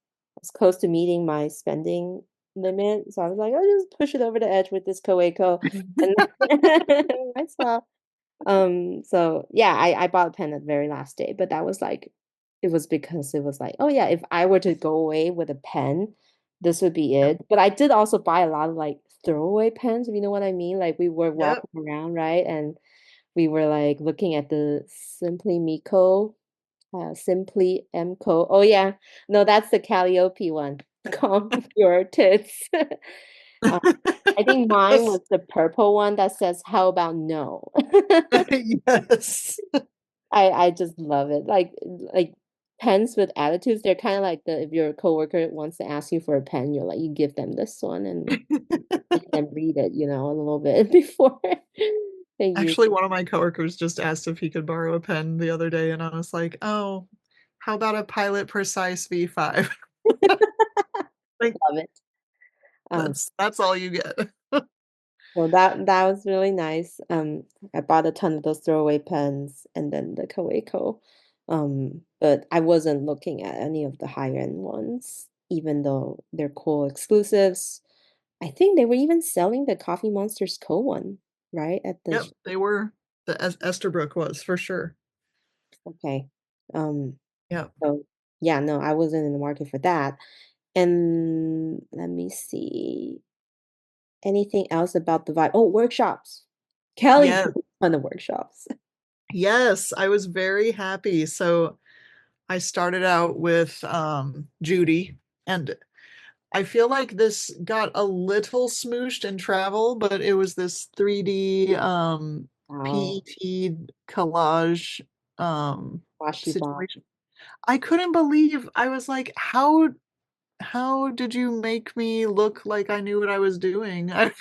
close to meeting my spending limit, so I was like, I'll just push it over the edge with this Coeco, and I saw. So yeah, I bought a pen at the very last day, but that was like, it was because it was like, oh yeah, if I were to go away with a pen, this would be it. But I did also buy a lot of like throwaway pens, if you know what I mean. Like we were Yep. walking around, right? And we were like looking at the Simply Mco. Oh yeah, no, that's the Calliope one. Calm your tits. Um, I think mine Yes. was the purple one that says "How about no?" Yes. I just love it. Like pens with attitudes. They're kind of like the if your coworker wants to ask you for a pen, you're like you give them this one and make them read it, a little bit before they use Actually, it. one of my coworkers just asked if he could borrow a pen the other day, and I was like, "Oh, how about a Pilot Precise V5?" Like, Love it. Um, that's all you get. so that was really nice. I bought a ton of those throwaway pens and then the Kaweco. But I wasn't looking at any of the higher end ones, even though they're cool exclusives. I think they were even selling the Coffee Monsters Co. one, right? At the Yep, they were. The Esterbrook was for sure. okay. Um, Yep. so yeah, no, I wasn't in the market for that. And let me see. Anything else about the vibe? Oh, workshops. Kelly Yes. did a ton of workshops. Yes, I was very happy. So I started out with Judy, and I feel like this got a little smooshed in travel, but it was this 3D Wow, PET collage washi bot. situation. I couldn't believe I was like, how did you make me look like I knew what I was doing? I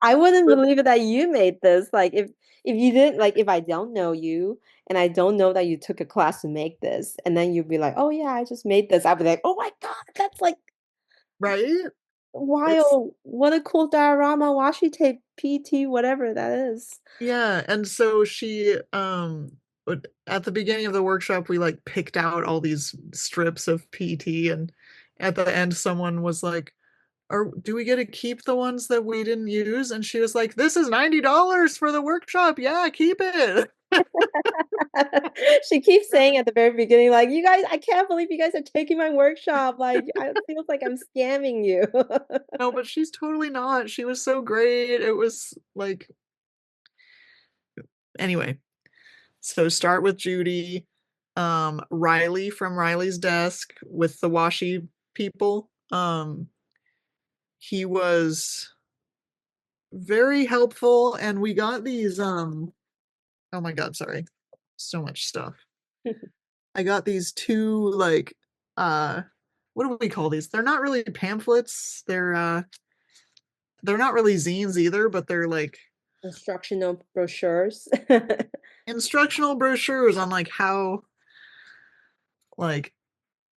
I wouldn't believe it that you made this. Like if you didn't like if I don't know you and I don't know that you took a class to make this, and then you'd be like, oh yeah, I just made this. I'd be like, oh my God, that's like right? It's wild. What a cool diorama, washi tape, PT, whatever that is. Yeah, and so she at the beginning of the workshop we like picked out all these strips of PT, and at the end someone was like, do we get to keep the ones that we didn't use? And she was like, this is $90 for the workshop. Yeah, keep it. She keeps saying at the very beginning, like, you guys, I can't believe you guys are taking my workshop. Like, it feels like I'm scamming you. No, but she's totally not. She was so great. It was like, anyway. So start with Judy, Riley from Riley's desk with the washi people. He was very helpful, and we got these oh my god, sorry. So much stuff. I got these two like uh what do we call these? They're not really pamphlets. They're not really zines either, but they're like Instructional brochures. instructional brochures on like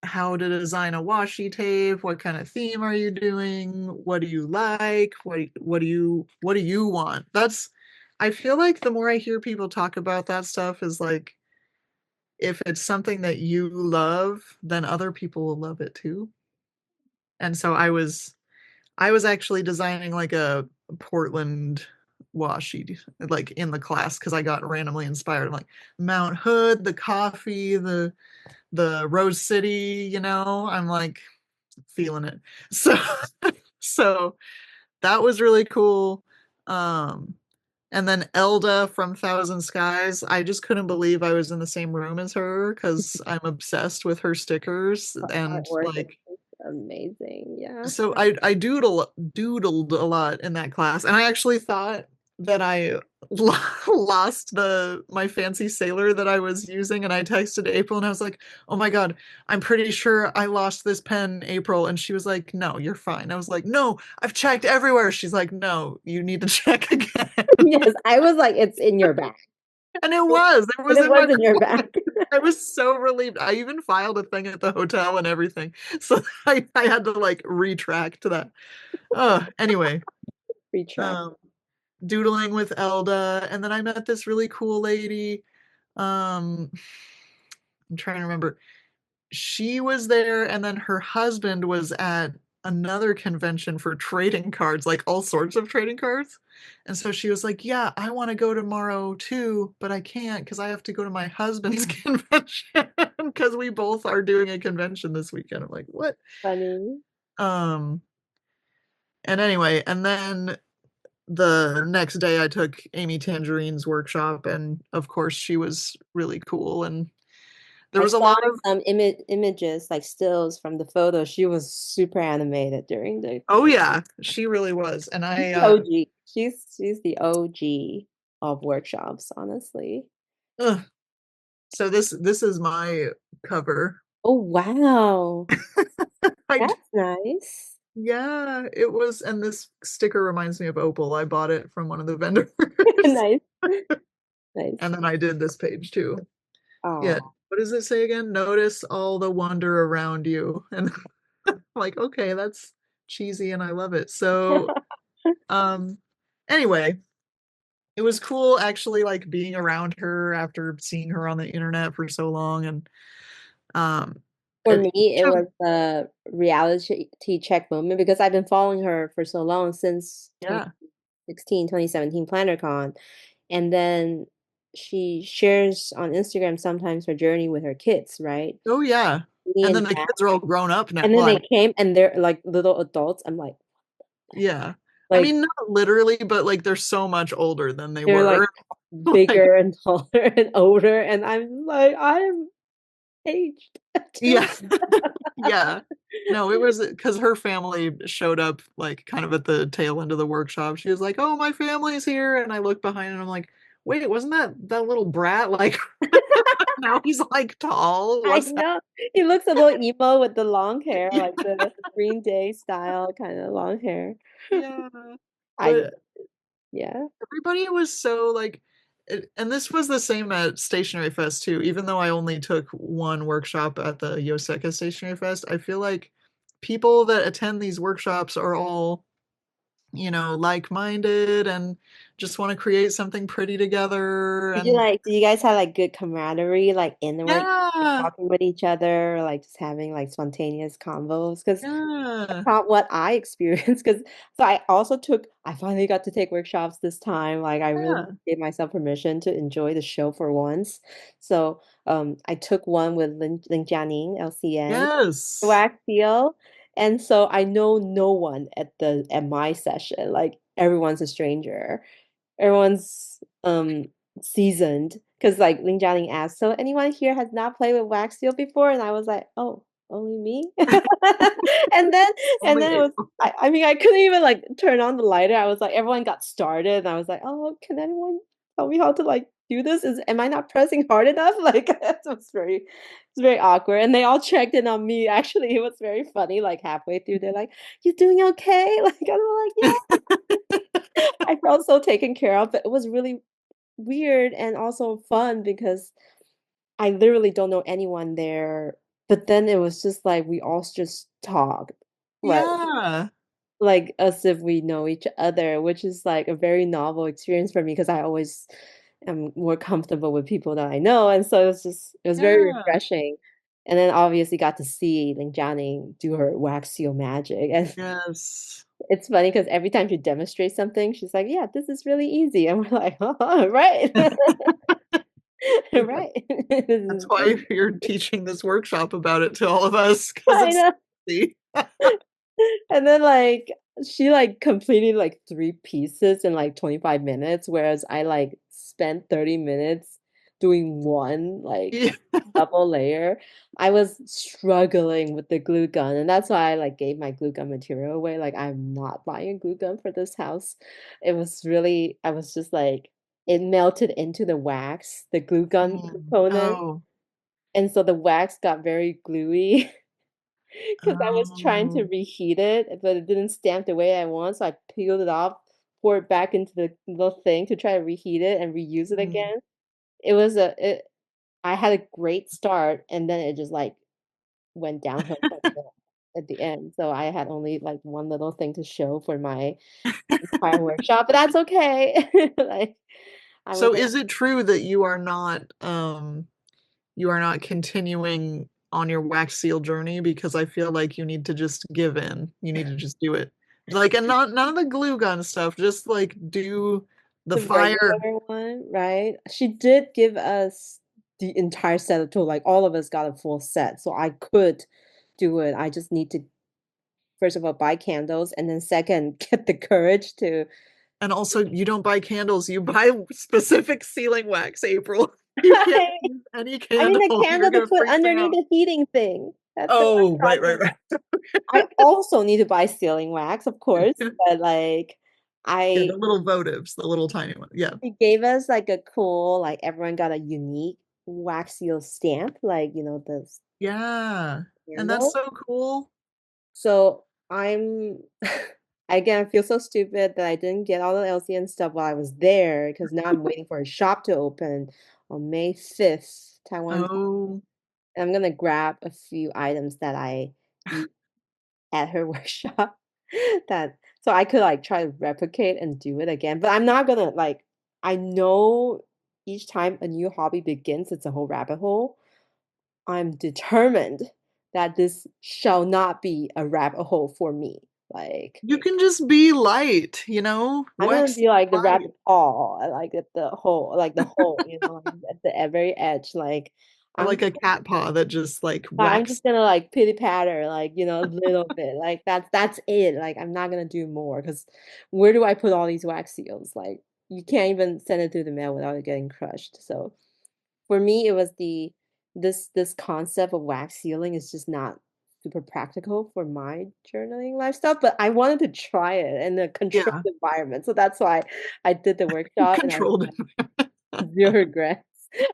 how to design a washi tape, what kind of theme are you doing, what do you like, what do you want. That's I feel like the more I hear people talk about that stuff is like if it's something that you love, then other people will love it too. And so I was actually designing like a Portland washi like in the class because I got randomly inspired. I'm like Mount Hood, the coffee, the Rose City, I'm like feeling it. So so that was really cool. Um and then Elda from Thousand Skies, I just couldn't believe I was in the same room as her because I'm obsessed with her stickers Her and artwork is like just amazing. Yeah. so I doodled a lot in that class, and I actually thought that I lost the my fancy sailor that I was using, and I texted April, and I was like, "Oh my god, I'm pretty sure I lost this pen, April." And she was like, "No, you're fine." I was like, "No, I've checked everywhere." She's like, "No, you need to check again." Yes, I was like, it's in your bag. And it was It in my was in your closet. bag. I was so relieved. I even filed a thing at the hotel and everything. So I had to like retract that. Anyway, Retract. um, doodling with Elda, and then I met this really cool lady. Um, I'm trying to remember. She was there, and then her husband was at another convention for trading cards, like all sorts of trading cards. And so she was like, "Yeah, I want to go tomorrow too, but I can't because I have to go to my husband's convention because we both are doing a convention this weekend." I'm like, "What?" Funny. Um, And anyway, and then the next day I took Amy Tangerine's workshop, and of course she was really cool. And there I was a saw lot of, some images, like stills from the photo. She was super animated during the oh yeah, she really was. And she's I the OG. She's the OG of workshops, honestly. ugh, so this is my cover. Oh wow. I That's nice. Yeah, it was, and this sticker reminds me of Opal. I bought it from one of the vendors. Nice. Nice. And then I did this page too. Yeah. Oh. What does it say again? Notice all the wonder around you. And I'm like, okay, that's cheesy and I love it. So, um, anyway, it was cool actually like being around her after seeing her on the internet for so long. And um For it me, it took, was a reality check moment because I've been following her for so long since yeah. 2016, 2017 PlannerCon. And then she shares on Instagram sometimes her journey with her kids, right? Oh yeah. Me And and then the Jack. kids are all grown up now. And then Well, I they mean, came and they're like little adults. I'm like, yeah. I like mean, not literally, but like they're so much older than they they're were. like Like, bigger and taller and older. And I'm like, I'm aged too. yeah, yeah. No, it was because her family showed up like kind of at the tail end of the workshop. She was like, "Oh, my family's here," and I look behind and I'm like, "Wait, wasn't that little brat like now he's like tall? I What's that?" know. He looks a little emo with the long hair, Yeah, like the Green Day style kind of long hair. yeah. I But yeah. everybody was so like, and this was the same at Stationery Fest too. Even though I only took one workshop at the Yoseka Stationery Fest, I feel like people that attend these workshops are all, like-minded and just want to create something pretty together. And Did you guys have like good camaraderie like in the work, like, yeah, talking with each other, or, like just having like spontaneous convos? Because that's yeah, not what I experienced. Because so I finally got to take workshops this time. Like I really yeah, gave myself permission to enjoy the show for once. So I took one with Lin Jianing, LCN, yes, wax seal. And so I know no one at my session. Like everyone's a stranger. Everyone's seasoned because like Ling Jialing asked, so anyone here has not played with wax seal before? And I was like, oh, only me. And then and only then it was April. I mean I couldn't even like turn on the lighter. I was like everyone got started and I was like, oh, can anyone tell me how to like do this? Is am I not pressing hard enough? Like it's very awkward. And they all checked in on me. Actually, it was very funny. Like halfway through, they're like, you doing okay? Like I'm like, yeah. I felt so taken care of, but it was really weird and also fun because I literally don't know anyone there. But then it was just like we all just talked Yeah, like as if we know each other, which is like a very novel experience for me because I always am more comfortable with people that I know. And so it was very yeah, refreshing. And then obviously got to see Ling Jianing do her wax seal magic. And yes. it's funny because every time she demonstrates something, she's like, "Yeah, this is really easy," and we're like, "Oh, right, Yeah, right." This that's is why very you're teaching this workshop about it to all of us because I it's know. easy. And then like she like completed like three pieces in like 25 minutes, whereas I like spent 30 minutes doing one like Yeah, double layer. I was struggling with the glue gun, and that's why I like gave my glue gun material away. Like I'm not buying a glue gun for this house. It was really, I was just like it melted into the wax, the glue gun mm. component. Oh, And so the wax got very gluey. Because I was trying to oh, reheat it, but it didn't stamp the way I want, so I peeled it off, poured it back into the little thing to try to reheat it and reuse it mm, again. It was I had a great start, and then it just like went downhill from there at the end. So I had only like one little thing to show for my entire workshop, but that's okay. Like I was so like, is it true that you are not continuing on your wax seal journey? Because I feel like you need to just give in. You need to just do it. Like, and not none of the glue gun stuff, just like do the the fire. regular one, right? She did give us the entire set of tools. Like all of us got a full set, so I could do it. I just need to first of all, buy candles, and then second, get the courage to. And also, you don't buy candles, you buy specific sealing wax, April. You can't use any I mean, the candle. You're candle to gonna put freak me underneath out. the heating thing. That's the one Oh, right, right, problem. I also need to buy sealing wax, of course, right. but like Yeah, I the little votives, the little tiny one. Yeah. he gave us like a cool, like everyone got a unique wax seal stamp, like the Yeah. And that's candle. so cool. So I'm again, I feel so stupid that I didn't get all the LCN stuff while I was there because now I'm waiting for a shop to open on May 5th, Taiwan. Oh, And I'm gonna grab a few items that I used at her workshop that so I could like try to replicate and do it again. But I'm not gonna like I know each time a new hobby begins, it's a whole rabbit hole. I'm determined that this shall not be a rabbit hole for me. Like you can just be light, I'm gonna wax be like the light. rabbit paw, like at the hole, like the hole, like at the very edge. Like Or I'm like a cat paw that just like I'm wax. just gonna like pity patter, like a little bit. Like that's it. Like I'm not gonna do more because where do I put all these wax seals? Like you can't even send it through the mail without it getting crushed. So for me, it was this concept of wax sealing is just not super practical for my journaling lifestyle. But I wanted to try it in a controlled Yeah, environment, so that's why I did the workshop, and I controlled. have zero regrets.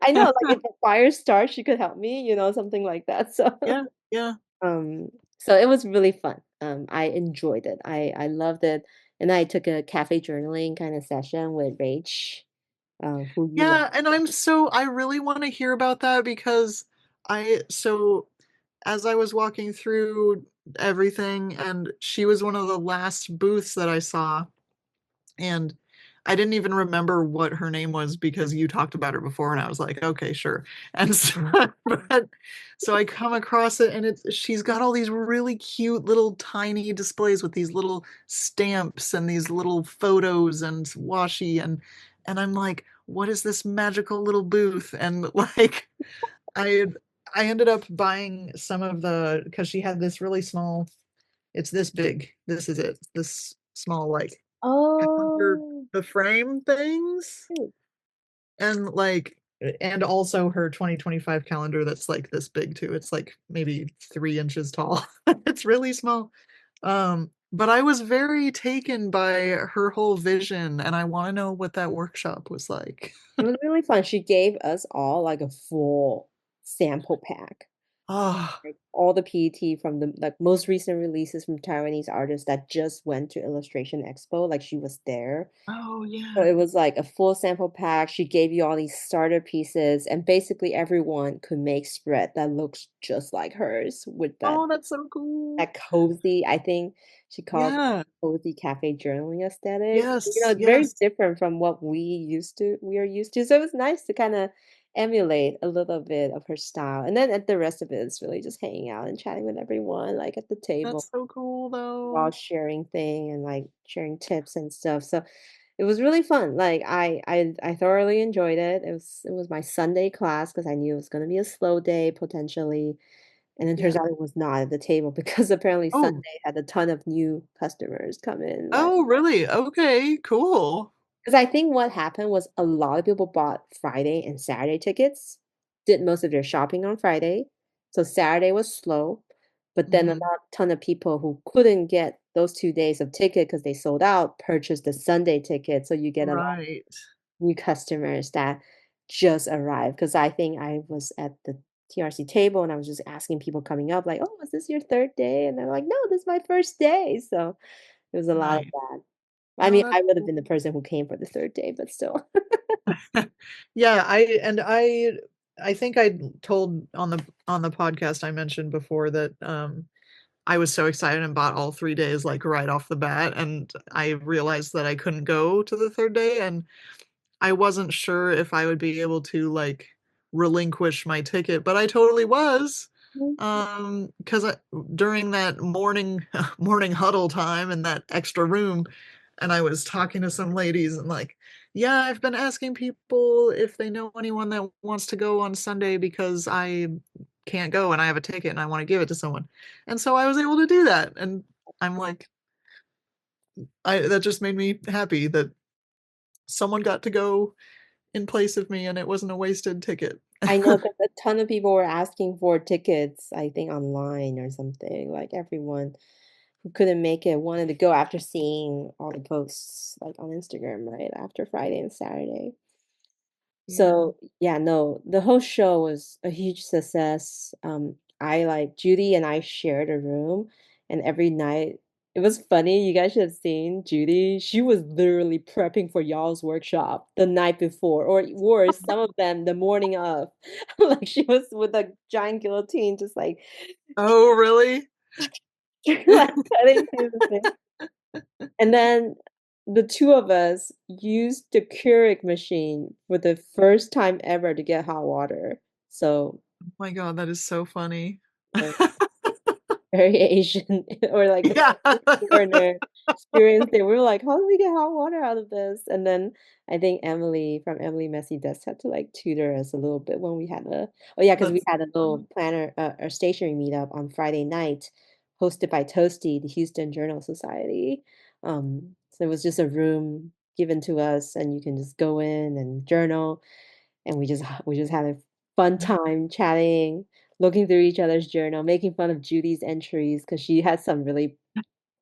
I know, like if a fire starts, she could help me, something like that. So. Yeah, yeah. Um, so it was really fun. I enjoyed it. I loved it. And I took a cafe journaling kind of session with Rach, who you like. Yeah, and I really want to hear about that because so as I was walking through everything, and she was one of the last booths that I saw, and I didn't even remember what her name was because you talked about her before, and I was like, okay, sure. And so, but, so I come across it, and she's got all these really cute little tiny displays with these little stamps and these little photos and washi, and I'm like, what is this magical little booth? And like, I I ended up buying some of the because she had this really small. It's this big. This is it. This small like calendar, Oh, the frame things, shoot. and like and also her 2025 calendar that's like this big too. It's like maybe 3 inches tall. It's really small. But I was very taken by her whole vision, and I want to know what that workshop was like. It was really fun. She gave us all like a full sample pack, Oh, like all the PET from the like most recent releases from Taiwanese artists that just went to Illustration Expo. Like she was there. oh So yeah. it was like a full sample pack. She gave you all these starter pieces, and basically everyone could make spread that looks just like hers with that Oh, that's so cool. cozy, I think she called Yeah. cozy cafe journaling aesthetic. Yes, It's very yes. different from what we are used to. So it was nice to kind of emulate a little bit of her style. And then at the rest of it, it's really just hanging out and chatting with everyone, like at the table, That's so cool all though. sharing thing and like sharing tips and stuff. So it was really fun. Like I thoroughly enjoyed it. It was my Sunday class because I knew it was going to be a slow day potentially. And then turns Yeah. out it was not at the table because apparently Oh, Sunday had a ton of new customers come in. Like, oh, really? Okay, cool. because I think what happened was a lot of people bought Friday and Saturday tickets, did most of their shopping on Friday. So Saturday was slow. But then a Mhm. lot ton of people who couldn't get those 2 days of ticket because they sold out purchased the Sunday ticket. So you get a lot Right. new customers that just arrived because I think I was at the TRC table and I was just asking people coming up like, "Oh, is this your third day?" And they're like, "No, this is my first day." So it was a lot of Nice. that. I Oh, mean, that's I would have cool. been the person who came for the third day, but still. Yeah, I think I told on the podcast I mentioned before that I was so excited and bought all 3 days like right off the bat, and I realized that I couldn't go to the third day, and I wasn't sure if I would be able to like relinquish my ticket, but I totally was. Because during that morning morning huddle time in that extra room, and I was talking to some ladies and like, yeah, I've been asking people if they know anyone that wants to go on Sunday because I can't go and I have a ticket and I want to give it to someone. And so I was able to do that. And I'm like, I that just made me happy that someone got to go in place of me and it wasn't a wasted ticket. I know because a ton of people were asking for tickets, I think online or something. Like everyone who couldn't make it wanted to go after seeing all the posts like on Instagram, right? After Friday and Saturday. Yeah. So yeah, no, the whole show was a huge success. I like Judy and I shared a room, and every night it was funny. You guys should have seen Judy. She was literally prepping for y'all's workshop the night before, or worse, some of them the morning of. Like she was with a giant guillotine, just like Oh, really? like cutting through the thing. And then the two of us used the Keurig machine for the first time ever to get hot water. So Oh my God, that is so funny. uh, very Asian or like Yeah. foreigner experience there. We were like, how do we get hot water out of this? And then I think Emily from Emily Messy Desk had to like tutor us a little bit when we had oh yeah, because we That's had a funny. little planner or stationery meetup on Friday night, hosted by Toasty, the Houston Journal Society. So it was just a room given to us, and you can just go in and journal, and we just had a fun time chatting, looking through each other's journal, making fun of Judy's entries because she had some really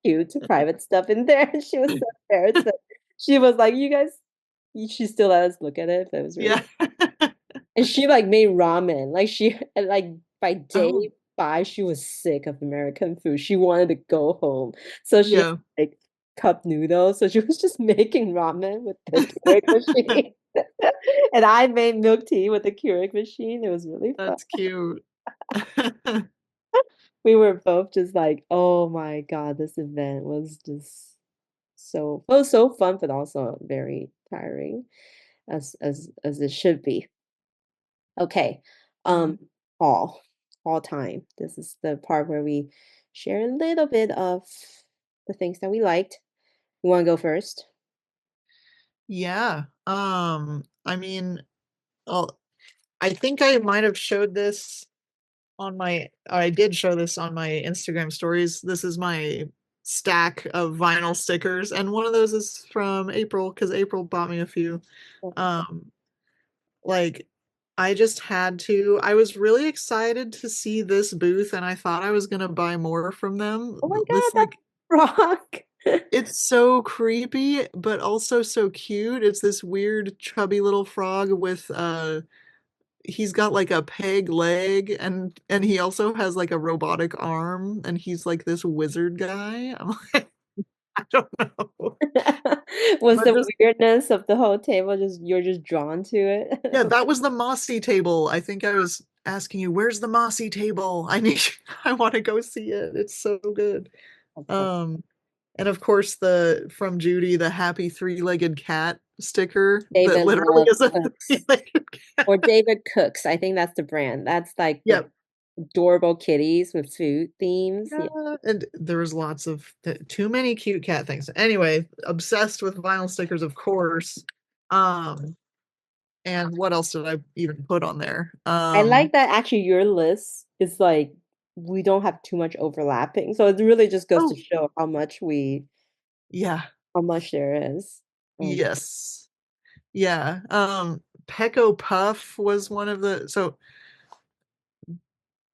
cute private stuff in there. And she was so embarrassed that she was like, "You guys," she still let us look at it. But it was really, Yeah. and she like made ramen. Like she and, like by day Oh, 5, she was sick of American food. She wanted to go home, so she had yeah. like cup noodles. So she was just making ramen with the Keurig machine. And I made milk tea with the Keurig machine. It was really fun. That's cute. We were both just like, oh my God, this event was just it was so fun, but also very tiring as it should be. Okay. Yeah. Um, fall. Fall time. This is the part where we share a little bit of the things that we liked. You want to go first? Yeah. I mean, oh, I think I might have showed this I did show this on my Instagram stories. This is my stack of vinyl stickers, and one of those is from April because April bought me a few. Um, like I just had to. I was really excited to see this booth, and I thought I was gonna buy more from them. Oh my God, This that's like rock. it's so creepy, but also so cute. It's this weird chubby little frog with he's got like a peg leg and he also has like a robotic arm and he's like this wizard guy. I'm like, I don't know. Was But the just weirdness of the whole table just you're just drawn to yeah, it? that was the mossy table. I think I was asking you, where's the mossy table? I need I want to go see it. It's so good. That's so Um and of course the from Judy, the happy three-legged cat sticker that David literally Love is a Cooks three-legged cat. or David Cooks. I think that's the brand. That's like the Yep. adorable kitties with food themes. Yeah. Yeah, and there was lots of too many cute cat things. Anyway, obsessed with vinyl stickers, of course. Um, and what else did I even put on there? I like that actually your list is like we don't have too much overlapping. So it really just goes to Oh, show yeah, how much there is. Um, yes, yeah. Pecco Puff was one of the. So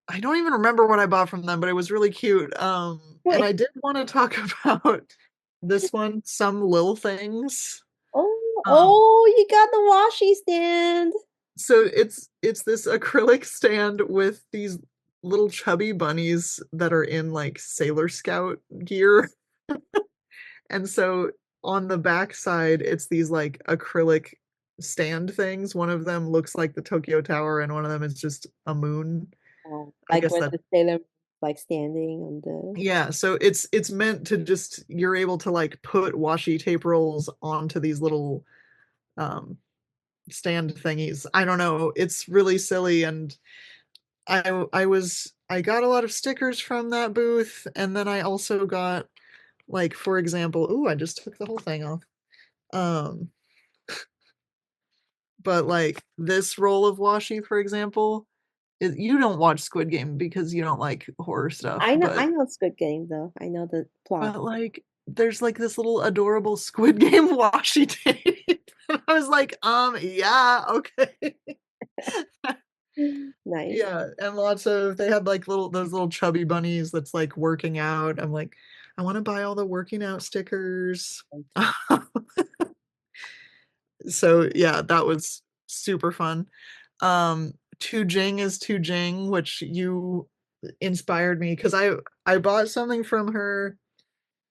I don't even remember what I bought from them, but it was really cute. And I wait. did want to talk about this one, some little things. Um, You got the washi stand. So it's this acrylic stand with these little chubby bunnies that are in like Sailor Scout gear. And so on the back side, it's these like acrylic stand things. One of them looks like the Tokyo Tower, and one of them is just a moon. I Like guess with that the sailor like standing on the yeah, so it's meant to just you're able to like put washi tape rolls onto these little um stand thingies. I don't know. It's really silly and I got a lot of stickers from that booth, and then I also got like for example, ooh, I just took the whole thing off. Um, but like this roll of washi, for example, You don't watch Squid Game because you don't like horror stuff, I know Squid Game though. I know the plot. but like there's like this little adorable Squid Game washi tape. And I was like, yeah, okay. Nice. Yeah, and lots of they had like those little chubby bunnies that's like working out. I'm like, I want to buy all the working out stickers. So yeah, that was super fun. Tu Jing is Tu Jing, which you inspired me because I bought something from her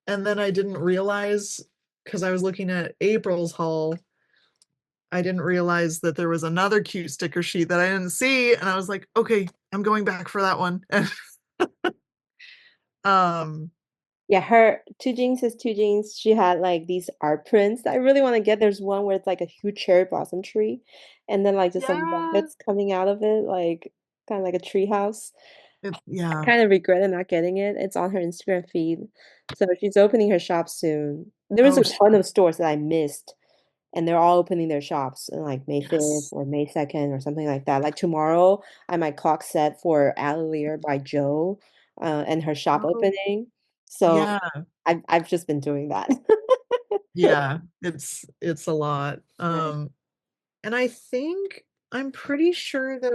and then I didn't realize because I was looking at April's haul, I didn't realize that there was another cute sticker sheet that I didn't see, and I was like, okay, I'm going back for that one. um, Yeah, her two jeans is two jeans. She had like these art prints that I really want to get. There's one where it's like a huge cherry blossom tree, and then like just some yeah, rabbits coming out of it, like kind of like a tree house. I yeah. kind of regretted not getting it. It's on her Instagram feed. So she's opening her shop soon. There was Oh, a ton of stores that I missed, and they're all opening their shops in like May 5th yes. or May 2nd or something like that. Like tomorrow, I might clock set for Atelier by Joe and her shop Oh, opening. So yeah, I've just been doing that. yeah. It's a lot. Nice. And I think I'm pretty sure that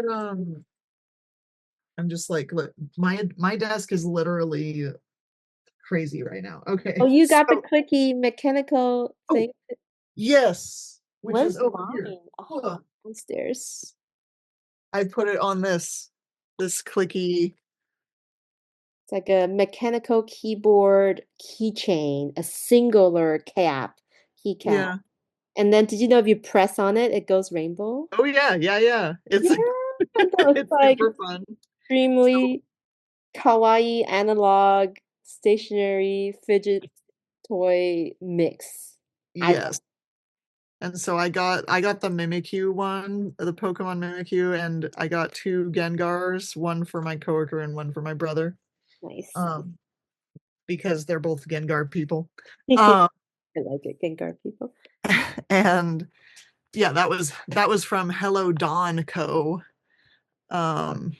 I'm just like look, my desk is literally crazy right now. Oh, Okay, you so got the clicky mechanical oh thing? yes, which is Where's over here. mine? Oh, Hold downstairs. I put it on this clicky. It's like a mechanical keyboard keychain, a singular cap, keycap. Yeah. And then did you know if you press on it, it goes rainbow? Oh yeah, yeah, yeah. Yeah, It's that was it's like super fun. So extremely kawaii analog stationary fidget toy mix. I love yes. And so I got the Mimikyu one, the Pokemon Mimikyu, and I got two Gengars, one for my coworker and one for my brother. nice. Um, because they're both Gengar people. I Um, like it, Gengar people. and yeah, that was from Hello Dawn Co. Um,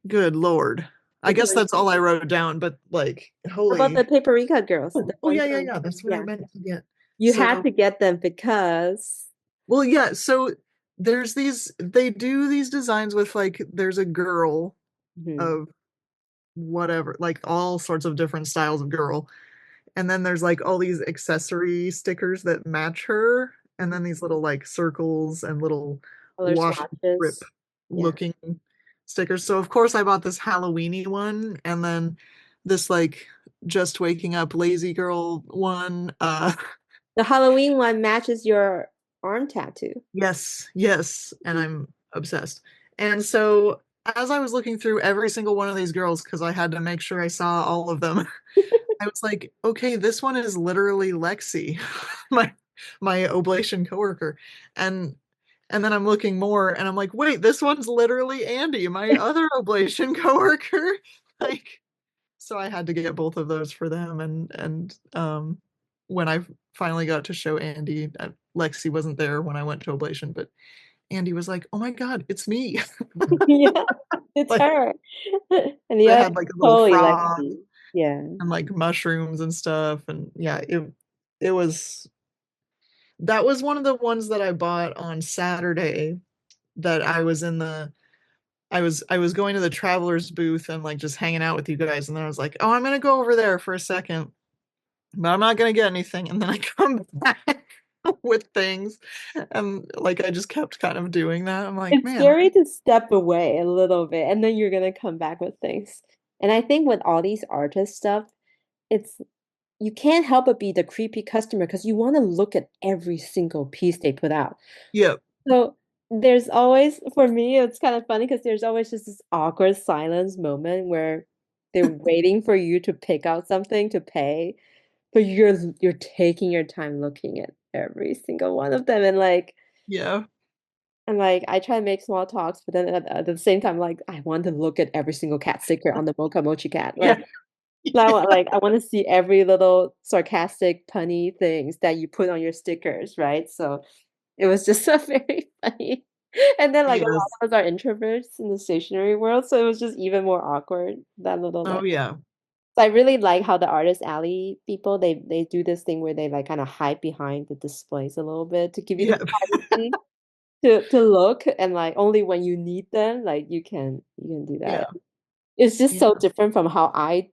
good Lord. I guess that's Paprika. all I wrote down, but like, How about the holy. Paprika girls? The Oh yeah, ones yeah, from yeah. That's what I yeah. meant to get. You had So, to get them because well, yeah. So there's these. They do these designs with like. There's a girl Mhm. of whatever, like all sorts of different styles of girl, and then there's like all these accessory stickers that match her, and then these little like circles and little Color wash and rip swatches. Yeah. looking stickers. So of course I bought this Halloweeny one, and then this like just waking up lazy girl one. The Halloween one matches your arm tattoo. Yes, yes, and I'm obsessed. And so as I was looking through every single one of these girls, because I had to make sure I saw all of them, I was like, okay, this one is literally Lexi, my my oblation coworker. And and then I'm looking more and I'm like, wait, this one's literally Andy, my other oblation coworker. Like, so I had to get both of those for them and when I finally got to show Andy, Lexi wasn't there when I went to ablation, but Andy was like, "Oh my God, it's me." Yeah, it's Like her. And the they other had like a little totally frog Lexi. Yeah. and like mushrooms and stuff, and yeah, it was that was one of the ones that I bought on Saturday that I was going to the travelers booth and like just hanging out with you guys, and then I was like, oh, I'm gonna go over there for a second, but I'm not gonna get anything, and then I come back with things, and like I just kept kind of doing that. I'm like, It's man, scary to step away a little bit and then you're gonna come back with things. And I think with all these artist stuff, it's you can't help but be the creepy customer because you want to look at every single piece they put out. yep, So there's always, for me, it's kind of funny because there's always just this awkward silence moment where they're waiting for you to pick out something to pay, but you're taking your time looking at every single one of them and like yeah, and like I try to make small talks, but then at the same time, like I want to look at every single cat sticker on the Mocha Mochi cat. yeah, Like I want to see every little sarcastic, punny things that you put on your stickers, right? So it was just a very funny. And then like a Yes. lot of us are introverts in the stationery world, so it was just even more awkward, that little Oh like yeah. so I really like how the artist alley people they do this thing where they like kind of hide behind the displays a little bit to give you the Yeah. privacy to look and like only when you need them like you can do that. Yeah. It's just so Yeah. different from how I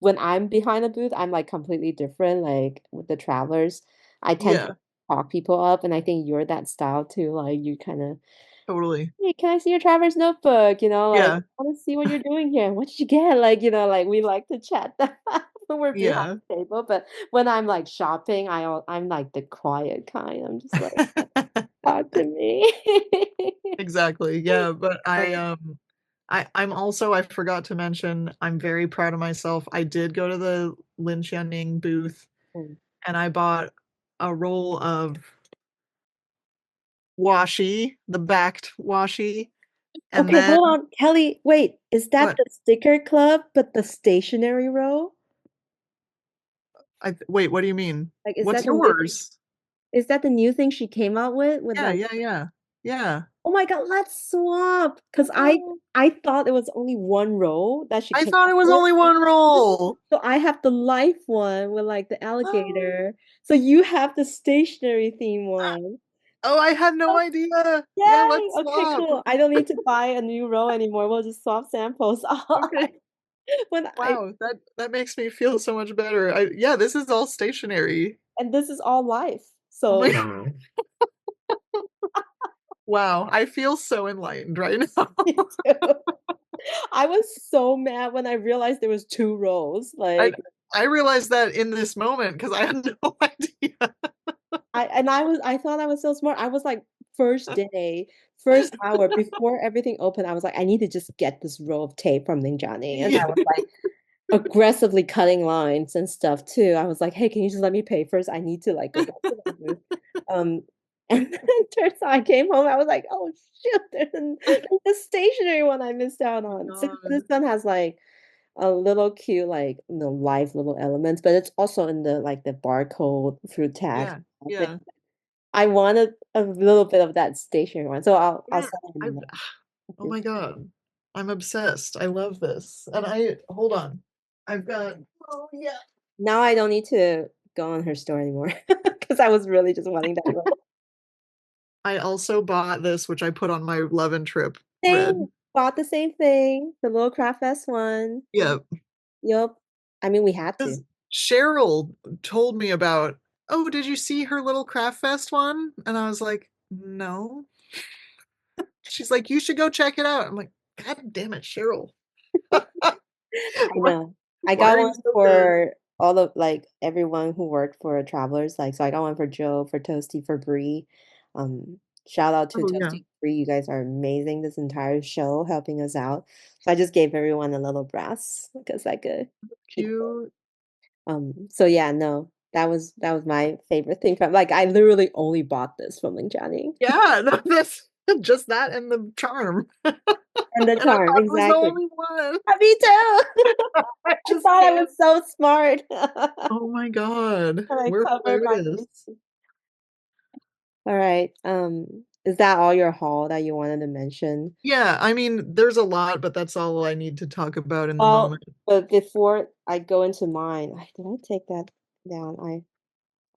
when I'm behind a booth, I'm like completely different. Like with the travelers, I tend to Yeah. talk people up, and I think you're that style too. Like you kind of, Totally. hey, can I see your traveler's notebook? You know, like Yeah. I want to see what you're doing here. What did you get? Like, you know, like we like to chat that when we're behind Yeah. the table. But when I'm like shopping, I'm like the quiet kind. I'm just like, talk to me. Exactly. Yeah, but Um, I'm also I forgot to mention, I'm very proud of myself. I did go to the Lin Xiaoning booth mm. and I bought a roll of washi, the backed washi, and Okay, then hold on, Kelly. Wait, is that what? the sticker club, but the stationery row? Wait, what do you mean? Like, What's yours? is that the new thing she came out with Yeah, like, yeah, yeah. Yeah. oh my God, let's swap. Because Oh, I thought it was only one row that she I came thought out it was with. only one roll. So I have the life one with like the Oh, alligator. So you have the stationary theme one. oh, I had no Oh, idea. Yeah, yay! let's Okay, swap. cool. I don't need to buy a new row anymore. We'll just swap samples. Okay. When I Wow, that makes me feel so much better. Yeah, this is all stationary. and this is all life. Oh my So God. Wow, I feel so enlightened right now. me too. I was so mad when I realized there was two rows. I Like I realized that in this moment because I had no idea. I thought I was so smart. I was like first day, first hour before everything opened, I was like, I need to just get this roll of tape from Ninjani. And Yeah. I was like aggressively cutting lines and stuff too. I was like, hey, can you just let me pay first? I need to like go back to the booth. Um and then it turns out I came home, I was like, oh shoot, there's a stationary one I missed out Oh on. So this God. one has like a little cute, like, you know, live little elements, but it's also in the like the barcode fruit tag. Yeah, yeah, I wanted a little bit of that stationery one, so I'll yeah. send it I in the Oh next. my God. I'm obsessed. I love this. And I hold on. I've got oh yeah. Now I don't need to go on her store anymore because I was really just wanting that role. I also bought this, which I put on my Love and Trip red. Same, bought the same thing, the little Craft Fest one. Yeah, Yup. I mean, we had to. because Cheryl told me about, "Oh, did you see her little Craft Fest one?" And I was like, "No." She's like, "You should go check it out." I'm like, "God damn it, Cheryl. I Why know. I why got are one you so good?" for all of like everyone who worked for Travelers. Like, so I got one for Joe, for Toasty, for Bree. Shout out to Oh, yeah. Toasty Bree. You guys are amazing this entire show, helping us out. So I just gave everyone a little brass because I could keep it. Cute. So yeah, no, that was my favorite thing from like I literally only bought this from Ling Jianing. Yeah, no, that's just that and the charm. And the And I charm, thought it was the exactly. only one. Me too. I I just thought I can't. was so smart. Oh my God. And I We're covered my hilarious. bases. All right. Is that all your haul that you wanted to mention? Yeah, I mean, there's a lot, but that's all I need to talk about in the Well, moment. but before I go into mine, did I take that down?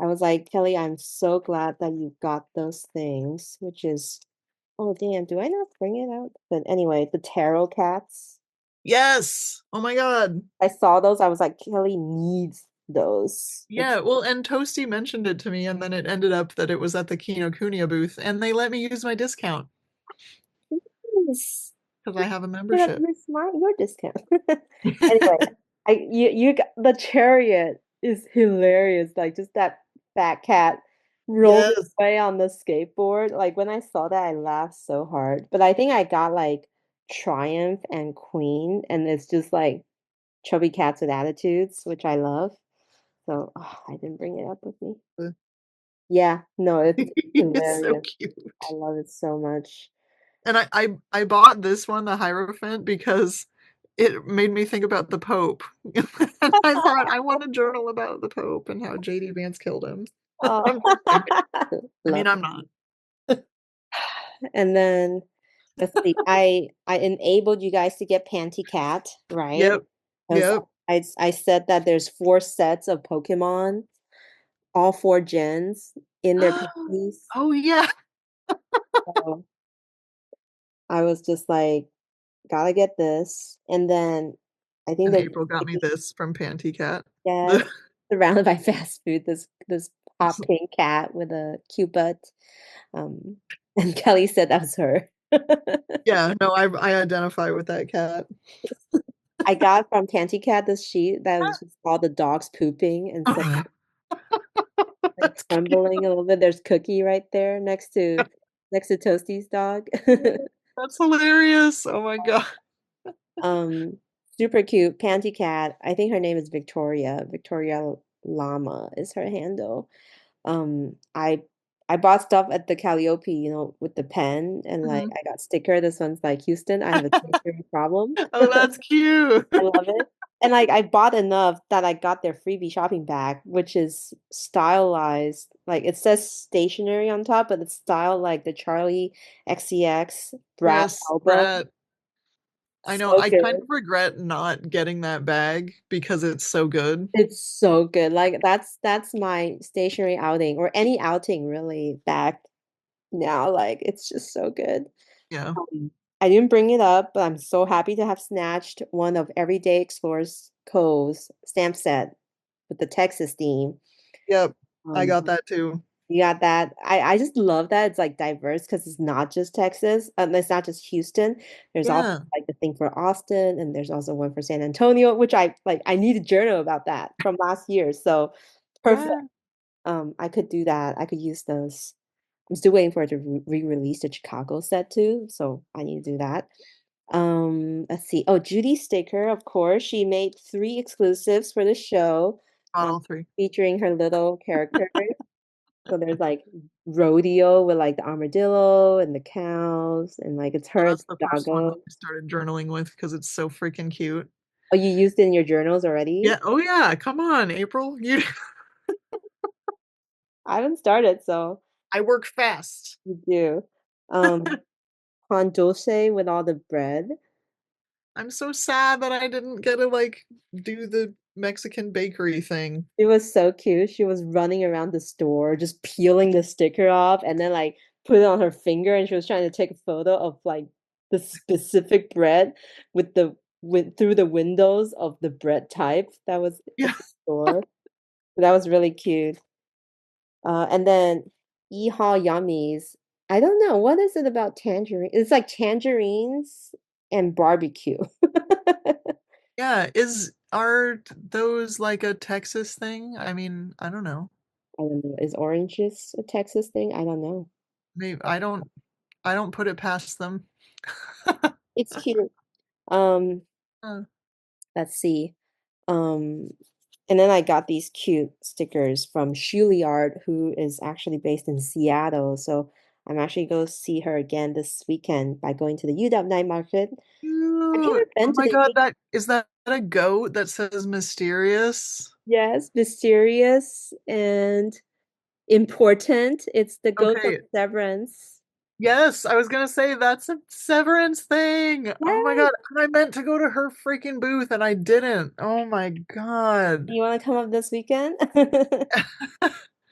I was like, Kelly, I'm so glad that you got those things, which is, oh damn, do I not bring it out? But anyway, the tarot cats. Yes. Oh my God. I saw those. I was like, Kelly needs those. It's Yeah, well, and Toasty mentioned it to me, and then it ended up that it was at the Kinokuniya booth, and they let me use my discount nice. because I have a Should have membership. missed your discount. Anyway, the chariot is hilarious. Like just that fat cat rolling Yes. away on the skateboard. Like when I saw that, I laughed so hard. But I think I got like Triumph and Queen, and it's just like chubby cats with attitudes, which I love. So I didn't bring it up with me. Yeah, no, it's It's so hilarious. I cute. love it so much. And I bought this one, the Hierophant, because it made me think about the Pope. And I thought I want to journal about the Pope and how JD Vance killed him. Oh, I'm just like, I love mean, I'm not. And then let's see. I enabled you guys to get Panty Cat, right? Yep. Because Yep. I said that there's 4 sets of Pokemon, all 4 gens in their panties. Oh yeah. So I was just like, gotta get this. And then I think And the April got me this from Panty Cat. yes, surrounded by fast food, this hot pink cat with a cute butt. Um, and Kelly said that was her. Yeah, no, I identify with that cat. I got from Tanty Cat this sheet that was just all the dogs pooping and so like That's cute. trembling a little bit. There's Cookie right there next to Toasty's dog. That's hilarious. Oh my God. Um, super cute Panty Cat. I think her name is Victoria. Victoria Llama is her handle. Um, I I bought stuff at the Calliope, with the pen and like Mhm. I got sticker. This one's like Houston, I have a stationery problem. Oh, that's cute. I love it. And like I bought enough that I got their freebie shopping bag, which is stylized. Like it says stationery on top, but it's styled like the Charlie XCX Brat Yes, album. Brad. I know. So I kind good. of regret not getting that bag because it's so good. It's so good. Like that's my stationery outing or any outing really back now. Like it's just so good. Yeah. I didn't bring it up, but I'm so happy to have snatched one of Everyday Explorers Co's stamp set with the Texas theme. Yep. I Um, got that too. you got that. I just love that it's like diverse because it's not just Texas, it's not just Houston. There's also Yeah. like the thing for Austin, and there's also one for San Antonio, which I like. I need a journal about that from last year, so perfect. Yeah. I could do that. I could use those. I'm still waiting for it to re-release the Chicago set too, so I need to do that. Let's see. Oh, Judy Sticker, of course. She made 3 exclusives for the show, Got um, all three. featuring her little characters. So there's like rodeo with like the armadillo and the cows, and like it's Oh, her, that's it's the the first one doggo. I started journaling with because it's so freaking cute. Oh, you used it in your journals already? Yeah. Oh yeah. Come on, April. You I haven't started, so I work fast. you do. Pan dulce with all the bread. I'm so sad that I didn't get to like do the Mexican bakery thing. It was so cute. She was running around the store, just peeling the sticker off and then like put it on her finger and she was trying to take a photo of like the specific bread with through the windows of the bread type that was at Yeah. the store. So that was really cute. And then Yeehaw Yummies. I don't know. What is it about tangerine? It's like tangerines and barbecue. Yeah. Are those like a Texas thing? I mean, I don't know. I don't know. Is oranges a Texas thing? I don't know. Maybe I don't put it past them. It's cute. Um, Uh, let's see. Um, and then I got these cute stickers from Juilliard, who is actually based in Seattle. So I'm actually going to see her again this weekend by going to the UW Night Market. Have you ever Cute. been Oh to my the God, that is that a goat that says mysterious? Yes, mysterious and important? It's the goat from Okay. Severance. Yes, I was gonna say that's a Severance thing. Oh my Yes. God. And I meant to go to her freaking booth and I didn't. Oh my God. You want to come up this weekend?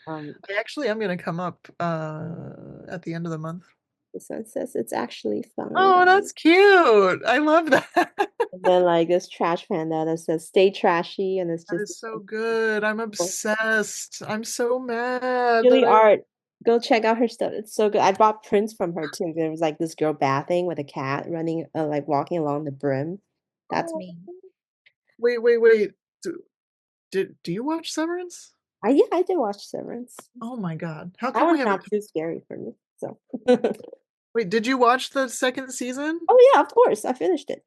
Um, I actually am gonna come up at the end of the month. this one says it's actually fun. Oh, that's cute. I love that. And then like this trash panda that says "Stay trashy," and it's That just is so good. I'm obsessed. I'm so mad really that I art. Go check out her stuff. It's so good. I bought prints from her too. There was like this girl bathing with a cat running, like walking along the brim. That's Oh, me. wait. Do you watch Severance? Yeah, I did watch Severance. Oh my God. How That come we one's haven't not too scary for me. So, Wait, did you watch the second season? oh yeah, of course, I finished it.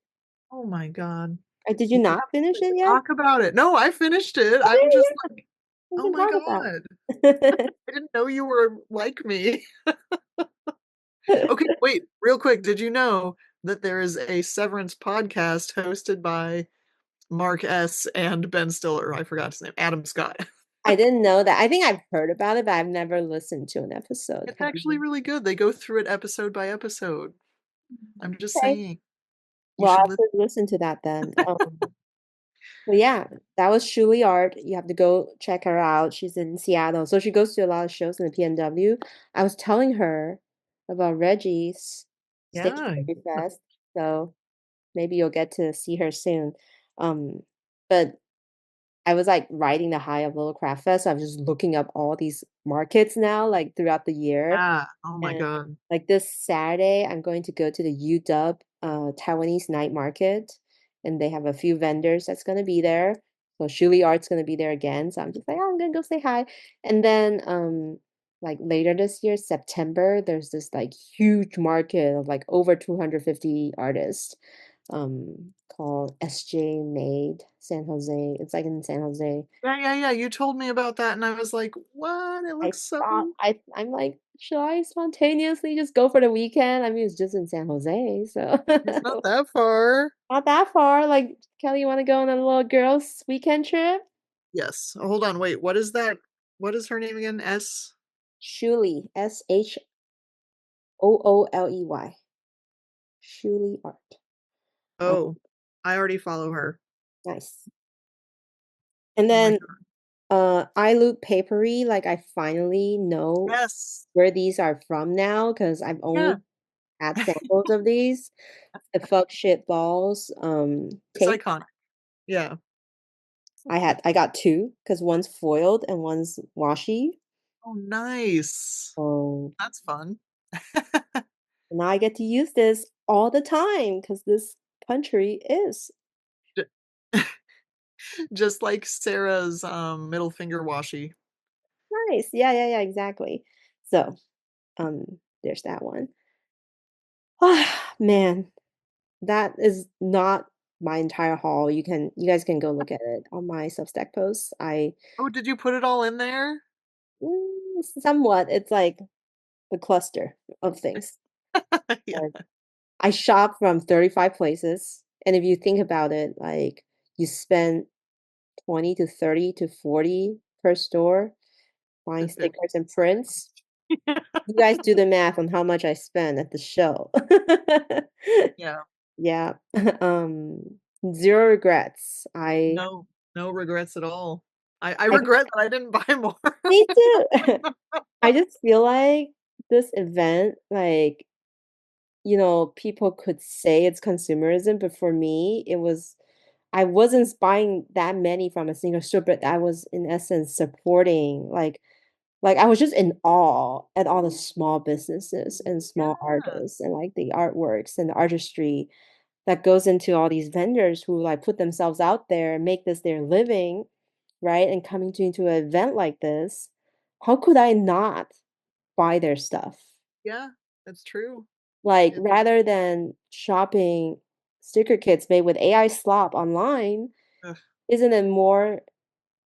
Oh my God. Did you We not finish have it to yet? talk about it. No, I finished it. Oh I'm just yeah, like, yeah. We oh can my talk God. about I didn't know you were like me. it. Okay, wait, real quick. Did you know that there is a Severance podcast hosted by Mark S. and Ben Stiller? I forgot his name. Adam Scott. I didn't know that. I think I've heard about it, but I've never listened to an episode. It's Have actually you? really good. They go through it episode by episode. I'm just Okay. saying, you Well, I'll should have to listen to that then. Well, yeah, that was Shuli Art. You have to go check her out. She's in Seattle. So she goes to a lot of shows in the PNW. I was telling her about Reggie's yeah. Stationery Fest. So maybe you'll get to see her soon. But I was like riding the high of Little Craft Fest. So I was just looking up all these markets now, like throughout the year. Yeah. Oh my And God. like this Saturday, I'm going to go to the UW Taiwanese night market, and they have a few vendors that's going to be there. So Shuli Art's going to be there again. So I'm just like, oh, I'm going to go say hi. And then like later this year, September, there's this like huge market of like over 250 artists called SJ Made San Jose. It's like in San Jose. Yeah, yeah, yeah. You told me about that, and I was like, "What? It I looks so." thought I'm like, should I spontaneously just go for the weekend? I mean, it's just in San Jose, so It's not that far. not that far. Like, Kelly, you want to go on a little girls' weekend trip? Yes. Hold on. Wait. What is that? What is her name again? S. Shuli, Shooley. Shuli Art. Um, Oh, I already follow her. nice. And Oh my then God. I Loop Papery, like I finally know Yes. where these are from now because I've Yeah. only had samples of these. The fuck shit balls It's tape. iconic. Yeah. I got two because one's foiled and one's washi. Oh, nice. So That's fun. now I get to use this all the time because this country is J- Just like Sarah's middle finger washi. nice. Yeah, yeah, yeah, exactly. So, there's that one. Ah, man, that is not my entire haul. You guys can go look at it on my Substack post. Oh, did you put it all in there? Somewhat, it's like the cluster of things. Yeah. But I shop from 35 places, and if you think about it, like you spend 20 to 30 to 40 per store buying To fit. stickers and prints. You guys do the math on how much I spend at the show. Yeah. Yeah. Zero regrets. No, no regrets at all. I regret that I didn't buy more. Me too. I just feel like this event, like, people could say it's consumerism, but for me, I wasn't buying that many from a single store, but I was in essence supporting like I was just in awe at all the small businesses and small Yeah. artists and like the artworks and the artistry that goes into all these vendors who like put themselves out there and make this their living, right? And coming to into an event like this, how could I not buy their stuff? Yeah, that's true. Like It rather than shopping sticker kits made with AI slop online, ugh, isn't it more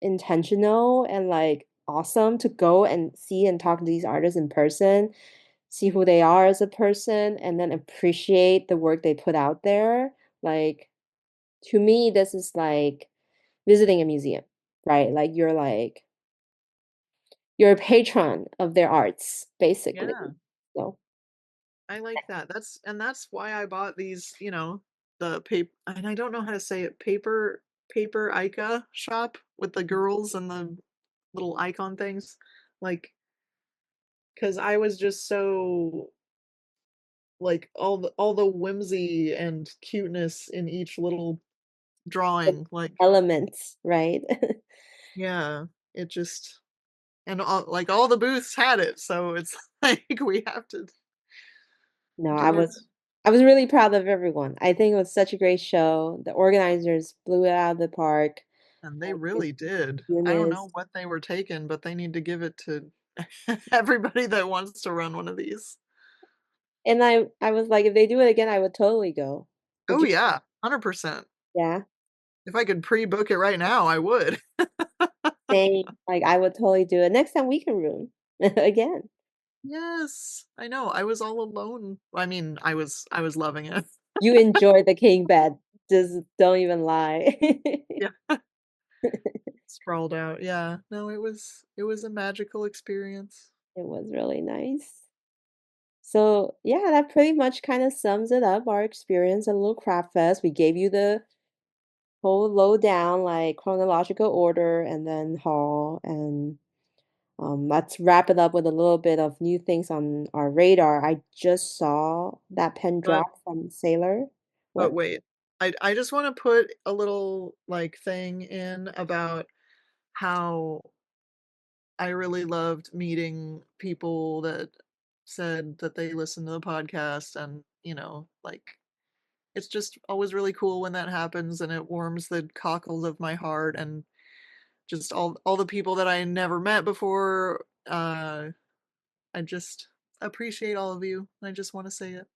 intentional and like awesome to go and see and talk to these artists in person, see who they are as a person, and then appreciate the work they put out there. Like to me, this is like visiting a museum, right? You're a patron of their arts, basically. yeah, So I like that. That's why I bought these, the paper, and I don't know how to say it, paper Ica shop with the girls and the little icon things. Like, because I was just so like all the whimsy and cuteness in each little the drawing. Like, elements, right? yeah, it just and all the booths had it, so it's like we have to No, do it. I was really proud of everyone. I think it was such a great show. The organizers blew it out of the park. And they It's really did. I don't know Eunice. what they were taking, but they need to give it to everybody that wants to run one of these. And I was like, if they do it again, I would totally go. Would Oh you? yeah, 100%. Yeah. If I could pre-book it right now, I would. Same. Like I would totally do it. Next time we can room again. Yes, I know. I was all alone. I mean, I was loving it. You enjoy the king bed. Just don't even lie. Yeah. sprawled out. Yeah. No, it was a magical experience. It was really nice. So yeah, that pretty much kind of sums it up, our experience at Little Craft Fest. We gave you the whole lowdown, like chronological order and then haul. And let's wrap it up with a little bit of new things on our radar. I just saw that pen But drop from Sailor. but What? wait. I just want to put a little like thing in about how I really loved meeting people that said that they listened to the podcast and, like it's just always really cool when that happens and it warms the cockles of my heart and just all the people that I never met before. I just appreciate all of you. I just want to say it.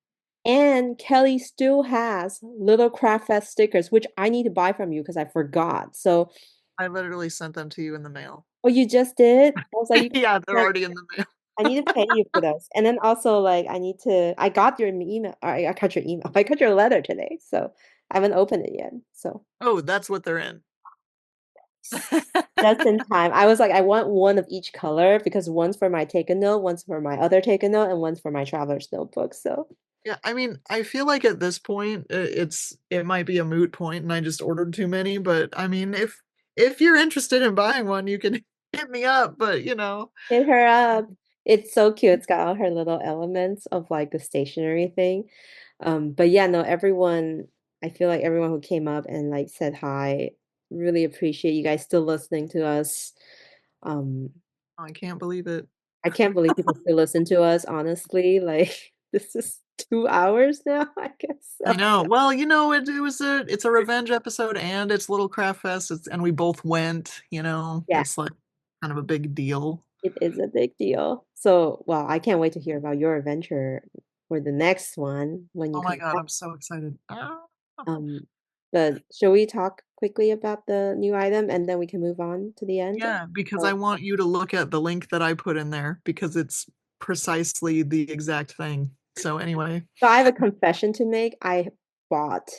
And Kelly still has Little Craft Fest stickers, which I need to buy from you because I forgot. So, I literally sent them to you in the mail. oh, you just did? I was like, you Yeah, they're like, already in the mail. I need to pay you for those. And then also, like, I got your email. I got your email. I got your letter today. So I haven't opened it yet. So Oh, that's what they're in. just in time. I was like, I want one of each color because one's for my take a note, one's for my other take a note, and one's for my traveler's notebook. So Yeah, I mean, I feel like at this point it might be a moot point and I just ordered too many, but I mean, if you're interested in buying one, you can hit me up, but hit her up. It's so cute. It's got all her little elements of like the stationery thing. But yeah, no, everyone, I feel like everyone who came up and like said hi, really appreciate you guys still listening to us. Um, I can't believe it. I can't believe people still listen to us, honestly. Like this is 2 hours now, I guess I so. know. Well, it's a revenge episode and it's Little Craft Fest, and we both went, Yeah, it's like kind of a big deal. it is a big deal. So, well, I can't wait to hear about your adventure for the next one when you Oh my come God, back. I'm so excited. Ah. Um, but shall we talk quickly about the new item and then we can move on to the end? Yeah, because I Oh, want you to look at the link that I put in there because it's precisely the exact thing. So anyway. so I have a confession to make. I bought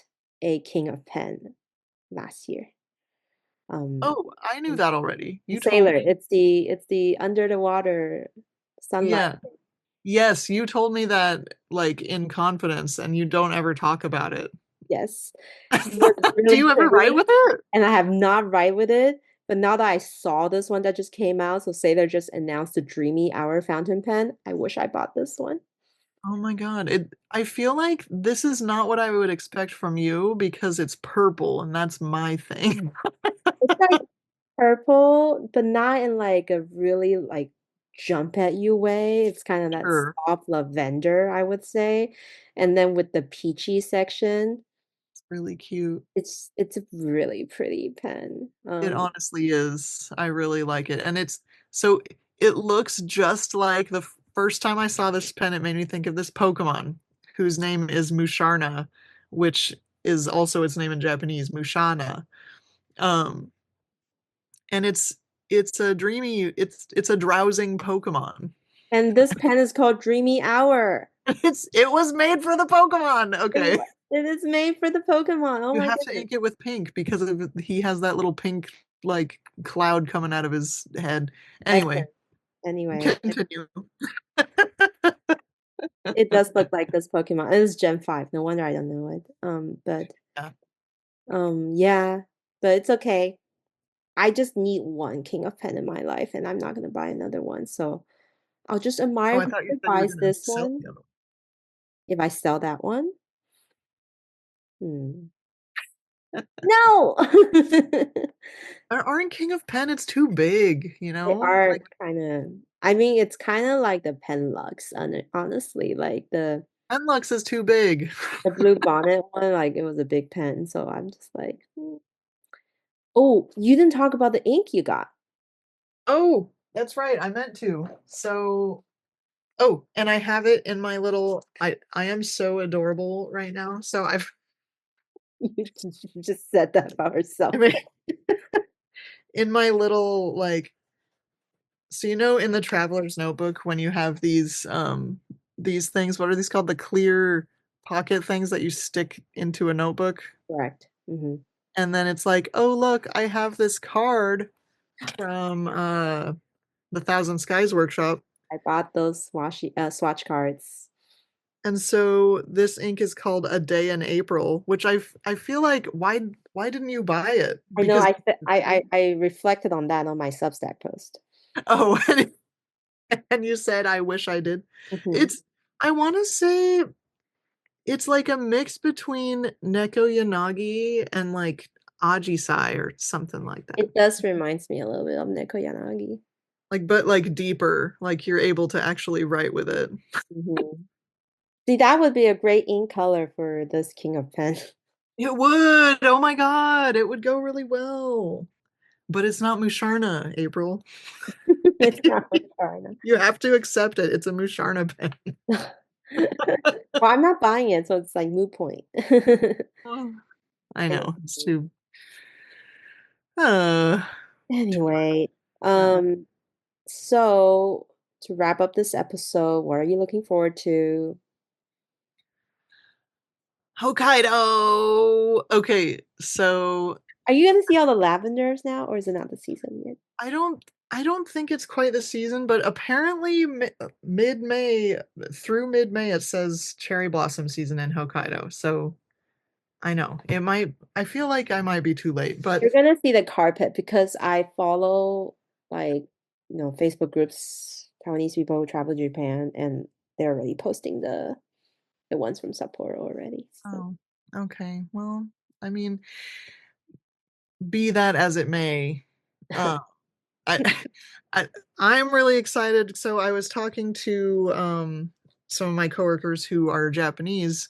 a King of Pen last year. Um, Oh, I knew that already. the You told Sailor. me. It's the under the water sunlight. Yeah. Yes, you told me that like in confidence and you don't ever talk about it. Yes. It was Do really you ever write pretty, with it? and I have not ride with it. But now that I saw this one that just came out, so Sailor just announced the Dreamy Hour fountain pen. I wish I bought this one. Oh my God. I feel like this is not what I would expect from you because it's purple and that's my thing. It's like purple, but not in like a really like jump at you way. It's kind of that Sure. soft lavender, I would say. And then with the peachy section, It's really cute. it's a really pretty pen. It honestly is. I really like it. And so it looks just like the first time I saw this pen, it made me think of this Pokemon whose name is Musharna, which is also its name in Japanese, Mushana. Um, and it's a drowsing Pokemon. And this pen is called Dreamy Hour. It was made for the Pokemon. Okay. It is made for the Pokemon. Oh You my have to goodness. ink it with pink because he has that little pink like cloud coming out of his head. Anyway, Essence. Anyway, continue. it does look like this Pokemon. It is Gen 5. No wonder I don't know it. But Yeah. yeah, but it's okay. I just need one King of Pen in my life, and I'm not gonna buy another one. So I'll just Oh, admire I thought you whoever said you were buys gonna this sell one. the other If I sell that one, hmm. No! one. Aren't King of Pen, it's too big, They are Like kind of, I mean, it's kind of like the Pen Lux, honestly, like Penlux is too big. the blue bonnet one, like it was a big pen. So I'm just like, hmm. Oh, you didn't talk about the ink you got. Oh, that's right. I meant to. And I have it in my little I am so adorable right now. So You just said that about I herself. mean, in my little like so in the traveler's notebook when you have these things, what are these called? The clear pocket things that you stick into a notebook. Correct. And then it's like, "Oh, look, I have this card from the Thousand Skies workshop. I bought those swatch cards. And so this ink is called A Day in April, which I feel like why didn't you buy it? I know Because I reflected on that on my Substack post. oh, and you said I wish I did. Mhm. It's I want to say it's like a mix between Neko Yanagi and like Ajisai or something like that. It does reminds me a little bit of Neko Yanagi. Like but like deeper, like you're able to actually write with it. Mhm. See, that would be a great ink color for this King of Pen. It would. Oh my God, it would go really well. But it's not Musharna, April. It's not much fun. You have to accept it. It's a Musharna pen. Well, I'm not buying it, so it's like moot point. Oh, I And know. It's too uh too anyway, yeah. um, so to wrap up this episode, what are you looking forward to? Hokkaido. Okay, so Are you gonna see all the lavenders now, or is it not the season yet? I don't think it's quite the season, but apparently mid-May through mid-May it says cherry blossom season in Hokkaido. So I know it might I feel like I might be too late, but You're gonna see the carpet because I follow like Facebook groups, Taiwanese people who travel to Japan, and they're already posting the ones from Sapporo already. So oh, okay. Well, I mean, be that as it may, uh, I, I I'm really excited. So I was talking to some of my coworkers who are Japanese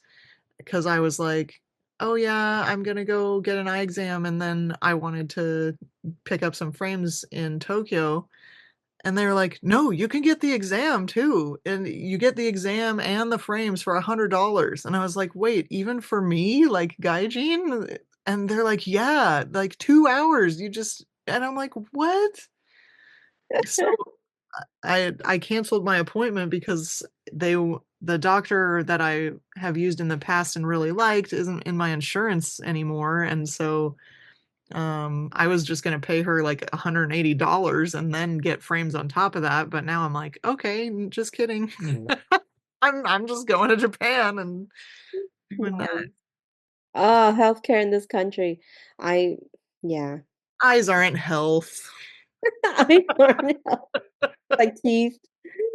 because I was like, "Oh yeah, I'm gonna go get an eye exam," and then I wanted to pick up some frames in Tokyo. And they were like, "No, you can get the exam too, and you get the exam and the frames for $100." And I was like, "Wait, even for me, like gaijin?" And they're like, "Yeah, like 2 hours. You just..." And I'm like, "What?" So I canceled my appointment because the doctor that I have used in the past and really liked isn't in my insurance anymore, and so I was just gonna pay her like $180 and then get frames on top of that, but now I'm like, okay, just kidding. I'm just going to Japan and doing that. nice. Oh, healthcare in this country. I yeah. Eyes aren't health. I learned like teeth.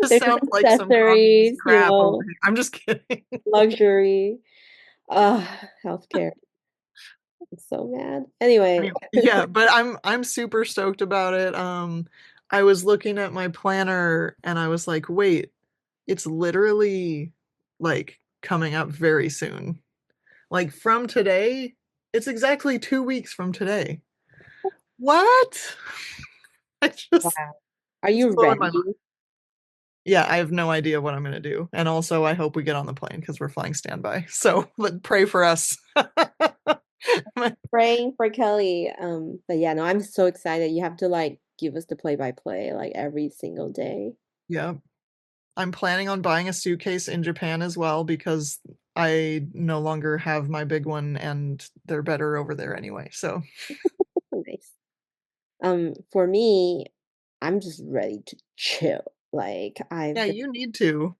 This There's sounds like some communist accessories, crap over here. I'm just kidding. luxury. Healthcare. I'm so mad. I Anyway, mean, yeah, but I'm super stoked about it. I was looking at my planner and I was like, wait, it's literally like coming up very soon. Like from today, it's exactly 2 weeks from today. What? I just wow. Are it's you blowing my ready? mind. Yeah, I have no idea what I'm gonna do. And also I hope we get on the plane because we're flying standby. So pray for us. Praying for Kelly. But yeah, no, I'm so excited. You have to like give us the play by play like every single day. Yeah. I'm planning on buying a suitcase in Japan as well because I no longer have my big one and they're better over there anyway. So Nice. For me, I'm just ready to chill. Like yeah, I've you need to.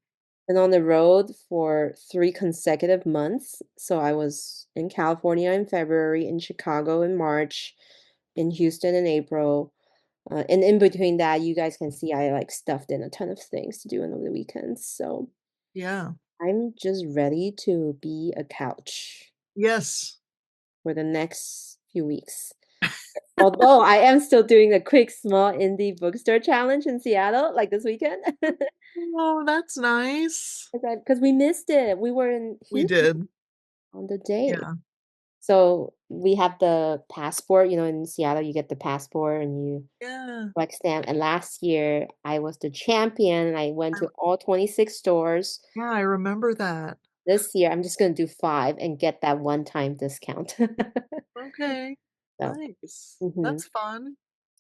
been on the road for 3 consecutive months. So I was in California in February, in Chicago in March, in Houston in April. And in between that, you guys can see I like stuffed in a ton of things to do on the weekends. So Yeah. I'm just ready to be a couch Yes. for the next few weeks. Although I am still doing a quick small indie bookstore challenge in Seattle, like this weekend. Oh, that's nice. Because we missed it. We were in We Houston did. on the day. Yeah. So we have the passport, in Seattle, you get the passport and you Yeah. like stamp. And last year I was the champion and I went I, to all 26 stores. yeah, I remember that. This year I'm just gonna do 5 and get that one-time discount. Okay. So, Nice. mhm. That's fun.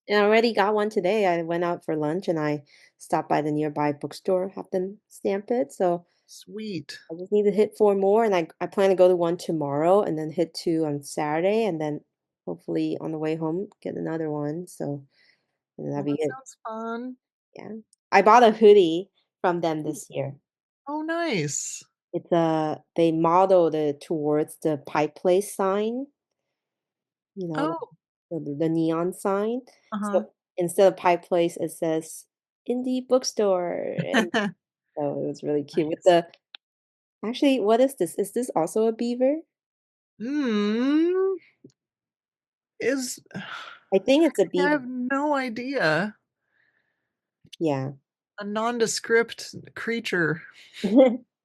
And I already got one today. I went out for lunch and I stopped by the nearby bookstore, have them stamp it. So Sweet. I just need to hit 4 more, and I plan to go to one tomorrow and then hit 2 on Saturday, and then hopefully on the way home get another one. So and that'd Well, be that it. sounds fun. Yeah. I bought a hoodie from them this year. Oh, nice. It's a they modeled it towards the Pike Place sign, you know, Oh, the neon sign. uh-huh. So instead of Pike Place, it says indie bookstore, and so it was really cute with Nice. the actually, what is this? Is this also a beaver? Hmm. Is I think it's a I beaver. have no idea. Yeah. A nondescript creature.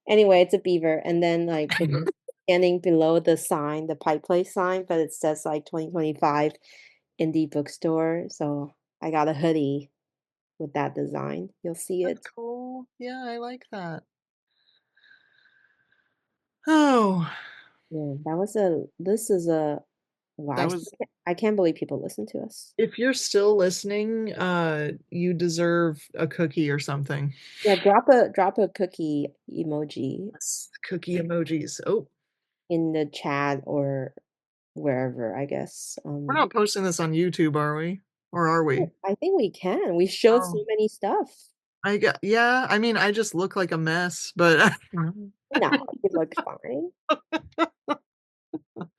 Anyway, it's a beaver, and then, like, it's standing below the sign, the Pike Place sign, but it says, like, 2025 indie bookstore, so I got a hoodie with that design. You'll see That's it. cool. Yeah, I like that. Oh, Yeah, that was a this is a wow, that was I can't believe people listen to us. if you're still listening, you deserve a cookie or something. Yeah, drop a cookie emoji Yes, cookie emojis. Oh, in the chat or wherever, I guess. we're not posting this on YouTube, are we? Or are we? I think we can. We showed so Oh, many stuff. I get, yeah, I mean, I just look like a mess, but No, you look fine.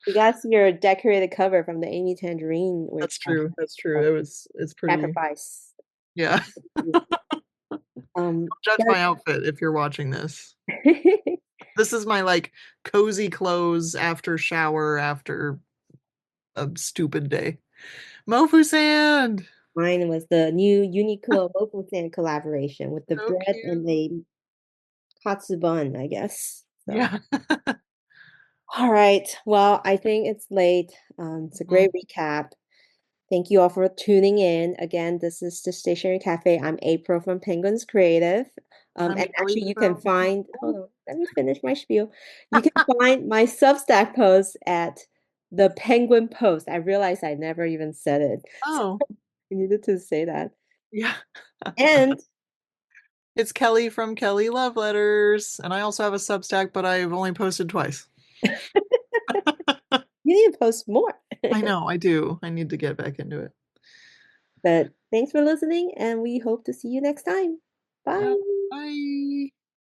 You got your decorated cover from the Amy Tangerine, that's which true. That's true. uh, It's pretty, sacrifice. yeah. Judge But my outfit if you're watching this. This is my like cozy clothes after shower after a stupid day. Mofu sand. mine was the new Uniqlo local fan collaboration with the So bread and cute. the katsu bun, I guess. So, Yeah. all right. Well, I think it's late. It's a Mhm. great recap. Thank you all for tuning in. Again, this is the Stationery Cafe. I'm April from Penguins Creative. I'm And Kelly actually, you can from find, hold on, let me finish my spiel. You can find my Substack post at the Penguin Post. I realized I never even said it. So Oh, I needed to say that. yeah. And It's Kelly from Kellyloveletters, and I also have a Substack, but I've only posted twice. you need to post more. I know, I do. I need to get back into it. But thanks for listening, and we hope to see you next time. Yeah. Bye.